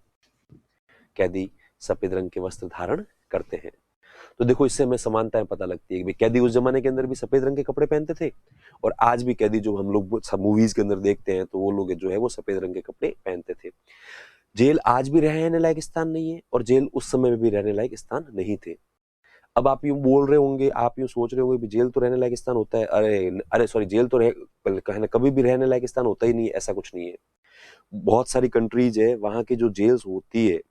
कैदी सफेद रंग के वस्त्र धारण करते हैं। तो देखो, इससे हमें समानताएं पता लगती है कि कैदी उस जमाने के अंदर भी सफेद रंग के कपड़े पहनते थे, और आज भी कैदी जो हम लोग सब मूवीज के अंदर देखते हैं तो वो लोग जो है वो सफेद रंग के कपड़े पहनते थे। जेल आज भी रहने लायक स्थान नहीं है, और जेल उस समय में भी रहने लायक स्थान नहीं थे। अब आप यूं बोल रहे होंगे, आप यूं सोच रहे होंगे जेल तो रहने लायक स्थान होता है, अरे सॉरी, जेल तो कहना कभी भी रहने लायक स्थान होता ही नहीं है, ऐसा कुछ नहीं है। बहुत सारी कंट्रीज है, वहां की जो जेल्स होती है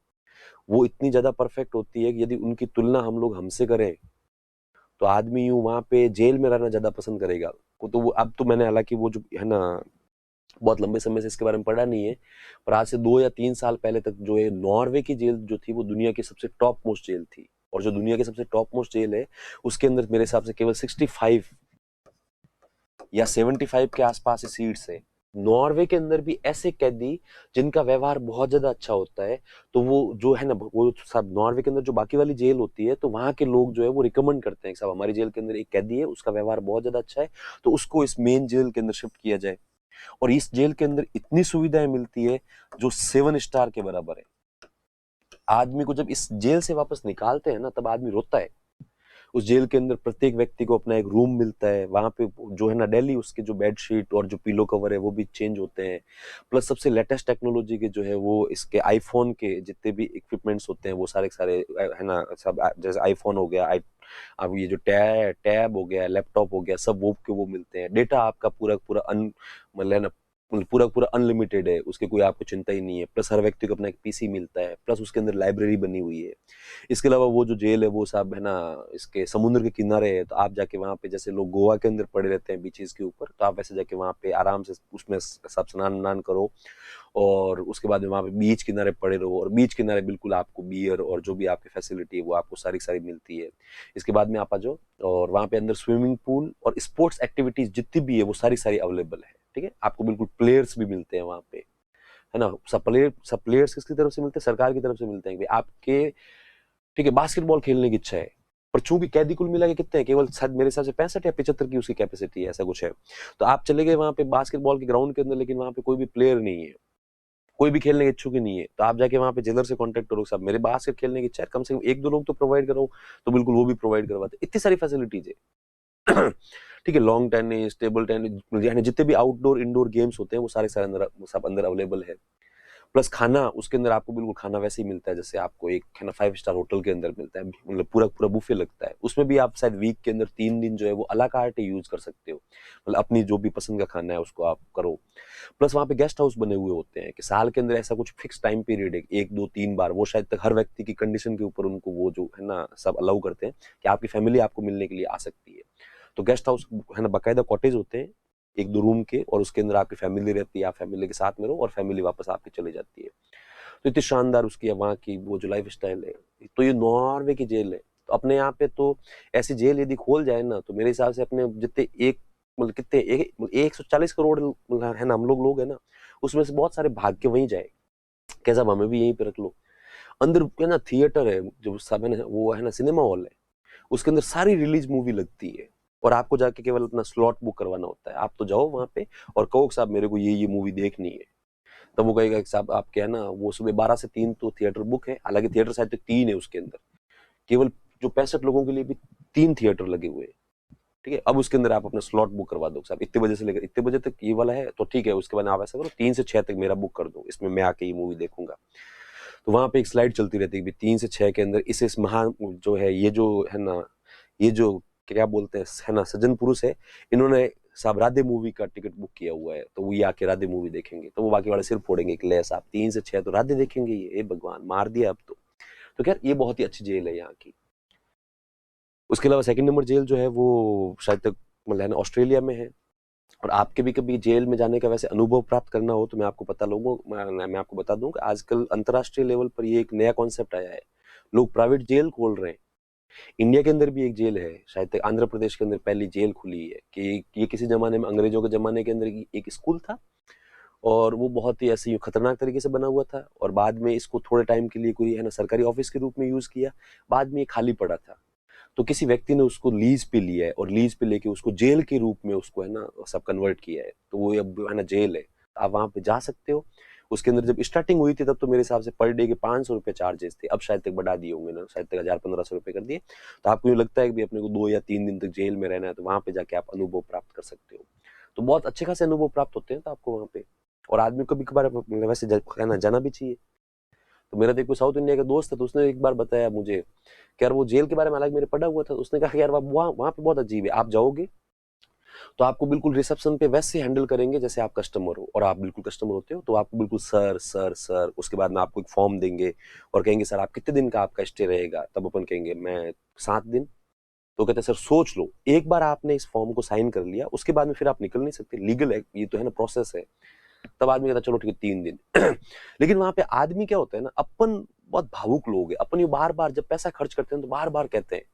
वो इतनी ज्यादा परफेक्ट होती है कि यदि उनकी तुलना हम लोग हमसे करें तो आदमी यूं वहां पे जेल में रहना ज्यादा पसंद करेगा। तो वो अब तो मैंने, हालांकि वो जो है ना, बहुत लंबे समय से इसके बारे में पढ़ा नहीं है, पर आज से 2 या 3 साल पहले तक जो है नॉर्वे की जेल जो थी वो दुनिया की सबसे टॉप मोस्ट जेल थी, और जो दुनिया की सबसे टॉप मोस्ट जेल है उसके अंदर मेरे हिसाब से केवल 65 या 75 के आसपास सीट्स है। नॉर्वे के अंदर भी ऐसे कैदी जिनका व्यवहार बहुत ज्यादा अच्छा होता है, तो वो जो है ना, वो सब नॉर्वे के अंदर जो बाकी वाली जेल होती है तो वहां के लोग जो है वो रिकमेंड करते हैं कि साहब हमारी जेल के अंदर एक कैदी है, उसका व्यवहार बहुत ज्यादा अच्छा है, तो उसको इस मेन जेल के अंदर शिफ्ट किया जाए। और इस जेल के अंदर इतनी सुविधाएं मिलती है जो 7 स्टार के बराबर है। आदमी को जब इस जेल से वापस निकालते हैं ना, तब आदमी रोता है। उस जेल के अंदर प्रत्येक व्यक्ति को अपना एक रूम मिलता है, वहां पे जो है ना डेली उसके जो बेडशीट और जो पिलो कवर है वो भी चेंज होते हैं। प्लस सबसे लेटेस्ट टेक्नोलॉजी के जो है वो इसके आईफोन के जितने भी इक्विपमेंट्स होते हैं वो सारे सारे है ना, सब जैसे आईफोन हो गया, अब ये जो टैब हो गया, लैपटॉप हो गया, सब वो के वो मिलते हैं। डेटा आपका पूरा पूरा मतलब पूरा पूरा अनलिमिटेड है, उसकी कोई आपको चिंता ही नहीं है। प्लस हर व्यक्ति को अपना एक पीसी मिलता है, प्लस उसके अंदर लाइब्रेरी बनी हुई है। इसके अलावा वो जो जेल है वो सब है ना इसके समुद्र के किनारे है, तो आप जाके वहां पे, जैसे लोग गोवा के अंदर पड़े रहते हैं बीचेस के ऊपर, तो आप वैसे जाके वहां पे आराम से उसमें सब स्नान करो, और उसके बाद में वहां पे बीच किनारे पड़े रहो, और बीच किनारे बिल्कुल आपको बियर और जो भी आपकी फैसिलिटी है वो आपको सारी सारी मिलती है। इसके बाद में आप आ जाओ, और वहां पे अंदर स्विमिंग पूल और स्पोर्ट्स एक्टिविटीज जितनी भी है वो सारी सारी अवेलेबल है। ठीक है, आपको बिल्कुल प्लेयर्स भी मिलते हैं वहां पे, है ना। सब प्लेयर्स किसकी तरफ से मिलते हैं? सरकार की तरफ से मिलते हैं कि आपके, ठीक है, बास्केटबॉल खेलने की इच्छा है, पर चूंकि कैदी कुल मिला के कितने हैं, केवल शायद मेरे हिसाब से 65 या 75 की उसकी कैपेसिटी है, ऐसा कुछ है। तो आप चले गए वहां पे बास्केटबॉल के ग्राउंड के अंदर, लेकिन वहां पे कोई भी प्लेयर नहीं है, कोई भी खेलने के इच्छुक ही नहीं है, तो आप जाके वहां पे जेलर से कांटेक्ट करो, साहब मेरे बास्केट खेलने की इच्छा है, कम से कम 1-2 लोग तो प्रोवाइड करो, तो बिल्कुल वो भी प्रोवाइड करवाते। इतनी सारी फैसिलिटीज है। ठीक है, लॉन्ग टेनिस, टेबल टेनिस, यानी जितने भी आउटडोर इंडोर गेम्स होते हैं वो सारे सारे अंदर सब अंदर अवेलेबल है। प्लस खाना, उसके अंदर आपको बिल्कुल खाना वैसे ही मिलता है जैसे आपको एक है ना 5 स्टार होटल के अंदर मिलता है, मतलब पूरा पूरा बुफे लगता है। उसमें भी आप शायद वीक के अंदर 3 दिन जो है वो अला कार्ट यूज कर सकते हो, मतलब अपनी जो भी पसंद का खाना है उसको आप करो। प्लस वहां पे गेस्ट हाउस बने हुए होते हैं कि साल के अंदर ऐसा कुछ फिक्स टाइम पीरियड है, 1, 2, 3 बार, वो शायद तक हर व्यक्ति की कंडीशन के ऊपर उनको वो जो है ना सब अलाउ करते हैं कि आपकी फैमिली आपको मिलने के लिए आ सकती है। तो गेस्ट हाउस है ना, बाकायदा कॉटेज होते हैं 1-2 रूम के, और उसके अंदर आपकी फैमिली रहती है, आप फैमिली के साथ में रहो और फैमिली वापस आपकी चली जाती है। तो इतनी शानदार उसकी है वहाँ की वो जो लाइफ स्टाइल है। तो ये नॉर्वे की जेल है। तो अपने यहाँ पे तो ऐसी जेल यदि खोल जाए ना, तो मेरे हिसाब से अपने जितने एक मतलब कितने 140 करोड़ है ना हम लोग है ना, उसमें से बहुत सारे भाग के वहीं जाए, कैसा हमें भी यहीं पे रख लो। अंदर है ना थिएटर है, जो सब है ना वो है ना सिनेमा हॉल है, उसके अंदर सारी रिलीज मूवी लगती है, और आपको जाके केवल अपना स्लॉट बुक करवाना होता है। आप तो जाओ वहां पे और कहो साहब मेरे को ये मूवी देखनी है, तब वो कहेगा कि साहब आपके है ना वो सुबह 12 से 3 तो थिएटर बुक है, हालांकि थिएटर शायद 3 है उसके अंदर, केवल जो 65 लोगों के लिए भी 3 थिएटर लगे हुए हैं। ठीक है, अब उसके अंदर आप अपना स्लॉट बुक करवा दो, साहब इतने बजे से लेकर इतने बजे तक ये वाला है, तो ठीक है, उसके बाद आप ऐसा करो 3 से 6 तक मेरा बुक कर दो, इसमें मैं आके ये मूवी देखूंगा। तो वहां पे एक स्लाइड चलती रहती है 3 से 6 के अंदर इस महान जो है ये जो है ना, ये जो क्या बोलते हैं है ना सज्जन पुरुष है, इन्होंने साहब राधे मूवी का टिकट बुक किया हुआ है, तो वो ये आके राधे मूवी देखेंगे। तो वो बाकी वाले सिर फोड़ेंगे कि ले साहब 3 से 6 तो राधे देखेंगे, ये भगवान मार दिया अब तो खैर ये बहुत ही अच्छी जेल है यहाँ की। उसके अलावा 2nd नंबर जेल जो है वो शायद तक मतलब ऑस्ट्रेलिया में है। और आपके भी कभी जेल में जाने का वैसे अनुभव प्राप्त करना हो तो मैं आपको मैं आपको बता दूं कि आजकल अंतर्राष्ट्रीय लेवल पर ये एक नया कॉन्सेप्ट आया है, लोग प्राइवेट जेल खोल रहे हैं। इंडिया के अंदर भी एक जेल है, शायद तक आंध्र प्रदेश के अंदर पहली जेल खुली है कि ये किसी ज़माने में अंग्रेज़ों के ज़माने के अंदर एक स्कूल था और वो बहुत ही ऐसे ही खतरनाक तरीके से बना हुआ था और बाद में इसको थोड़े टाइम के लिए कोई है ना सरकारी ऑफ़िस के रूप में यूज़ किया, बाद में ये खाली पड़ा था। तो किसी व्यक्ति ने उसको लीज़ पे लिया है और लीज़ पे लेके उसको जेल के रूप में उसको है ना सब कन्वर्ट किया है। तो वो अब है ना जेल है। आप वहाँ पे जा सकते हो। उसके अंदर जब स्टार्टिंग हुई थी तब तो मेरे हिसाब से पर डे के ₹500 चार्जेस थे। अब शायद तक बढ़ा दिए होंगे ना, शायद तक 1000-1500 कर दिए। तो आपको यूँ लगता है कि भई अपने को 2 या 3 दिन तक जेल में रहना है तो वहाँ पे जाके आप अनुभव प्राप्त कर सकते हो। तो बहुत अच्छे खासे अनुभव प्राप्त होते हैं तो आपको वहाँ पे और आदमी कभी-कभार वैसे है ना जाना भी चाहिए। तो मेरा तो एक कोई साउथ इंडिया का दोस्त है तो उसने एक बार बताया मुझे कि यार वो जेल के बारे में हालाँकि मेरे पढ़ा हुआ था। उसने कहा कि यार वहाँ वहाँ पे बहुत अजीब है। आप जाओगे तो आपको बिल्कुल रिसेप्शन पे वैसे हैंडल करेंगे जैसे आप कस्टमर हो और आप बिल्कुल कस्टमर होते हो तो आपको बिल्कुल सर, सर, सर उसके बाद में आपको एक फॉर्म देंगे और कहेंगे सर आप कितने दिन का आपका स्टे रहेगा? तब अपन कहेंगे मैं 7 दिन। तो कहते हैं सर सोच लो, एक बार आपने इस फॉर्म को साइन कर लिया उसके बाद में फिर आप निकल नहीं सकते। लीगल है, ये तो है ना प्रोसेस है। तब आदमी कहता है चलो ठीक है 3 दिन। लेकिन वहाँ पे आदमी क्या होता है ना अपन बहुत भावुक लोग हैं। अपन ये बार-बार जब पैसा खर्च करते हैं तो बार-बार कहते हैं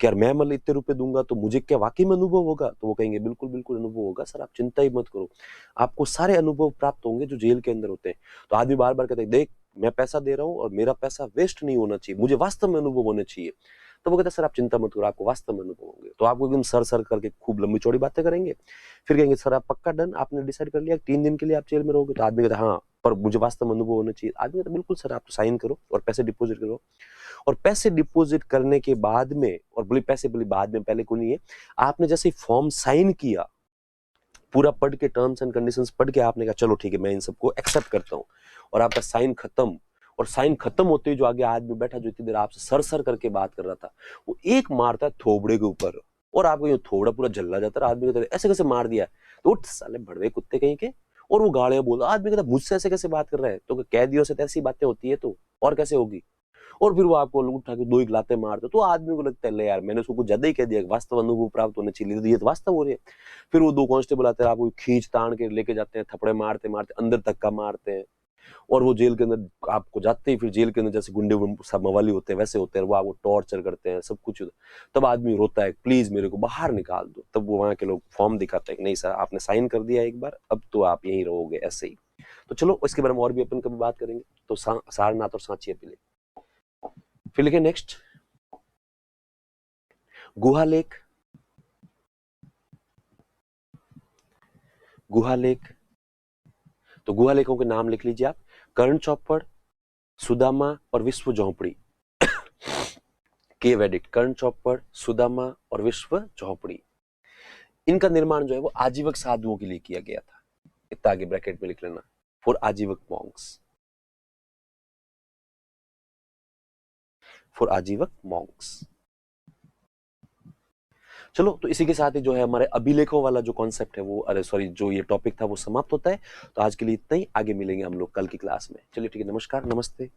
कि यार मैं मतलब इतने रुपए दूँगा तो मुझे क्या वाक़ई में अनुभव होगा? तो वो कहेंगे बिल्कुल, बिल्कुल अनुभव होगा सर आप चिंता ही मत करो। आपको सारे अनुभव प्राप्त होंगे जो जेल के अंदर होते हैं। तो आदमी बार-बार कहता है देख मैं पैसा दे रहा हूँ और मेरा पैसा वेस्ट नहीं होना चाहिए। मुझे वास्तव में अनुभव होने चाहिए। तो वो कहता है सर आप चिंता मत करो आपको वास्तव में अनुभव होंगे। तो आपको एकदम सर-सर करके खूब लंबी-चौड़ी बातें करेंगे। फिर कहेंगे सर आप पक्का डन आपने डिसाइड कर लिया 3 दिन के लिए आप जेल में रहोगे? तो आदमी कहता है हाँ, पर मुझे वास्तव में अनुभव होना चाहिए। आदमी कहता है बिल्कुल सर आप तो साइन करो और पैसे डिपॉज़िट करो। और पैसे डिपॉज़िट करने के बाद में और बोले पैसे बोले बाद में पहले को नहीं है। आपने जैसे ही फॉर्म साइन किया, पूरा पढ़ के टर्म्स एंड कंडीशंस पढ़ के आपने कहा चलो ठीक है मैं इन सबको एक्सेप्ट करता हूँ और आपका साइन खत्म और साइन खत्म होते ही जो आगे आदमी बैठा जो इतनी देर आपसे सर-सर करके बात कर रहा था, वो एक मारता है थोबड़े के ऊपर और आपको ये थोबड़ा पूरा जल्ला जाता है। आदमी कहता है ऐसे कैसे मार दिया? तो उठ साले भड़वे कुत्ते कहीं के और वो गालियाँ बोल आदमी कहता है मुझसे ऐसे कैसे बात कर रहा है? तो कैदियों से तो ऐसी बातें होती है तो और कैसे होगी? और फिर वो आपको उठा के 2 एक लातें मारते तो आदमी को लगता है ले यार मैंने उसको कुछ ज़्यादा ही कह दिया वास्तव अनुभव प्राप्त होना चाहिए तो ये तो वास्तव हो रही है। फिर वो 2 कांस्टेबल आते हैं आपको खींच-तान के लेके जाते हैं, थप्पड़े मारते-मारते अंदर धक्का मारते हैं और वो जेल के अंदर आपको जाते ही फिर जेल के अंदर जैसे गुंडे सब मवाली होते हैं वैसे होते हैं, वो आपको टॉर्चर करते हैं, सब कुछ होता है। तब आदमी रोता है प्लीज़ मेरे को बाहर निकाल दो। तब वो वहाँ के लोग फॉर्म दिखाते हैं कि नहीं सर आपने साइन कर दिया एक बार, अब तो आप यहीं रहोगे ऐसे ही। तो चलो इसके बारे में और भी अपन कभी बात करेंगे। तो सारनाथ और सांची अभी फिर लिखे नेक्स्ट गुहा लेक। गुहा लेक तो गुहा लेकों के नाम लिख लीजिए आप कर्ण चौपड़, सुदामा और विश्व झोंपड़ी। केव एडिक्ट कर्ण चौपड़, सुदामा और विश्व झोंपड़ी। इनका निर्माण जो है वो आजीवक साधुओं के लिए किया गया था। इतना आगे ब्रैकेट में लिख लेना फॉर आजीवक मॉन्क्स। For आजीवक Monks. चलो तो इसी के साथ ही जो है हमारे अभिलेखों वाला जो कॉन्सेप्ट है वो अरे सॉरी जो ये टॉपिक था वो समाप्त होता है। तो आज के लिए इतना ही, आगे मिलेंगे हम लोग कल की क्लास में। चलिए ठीक है, नमस्कार, नमस्ते।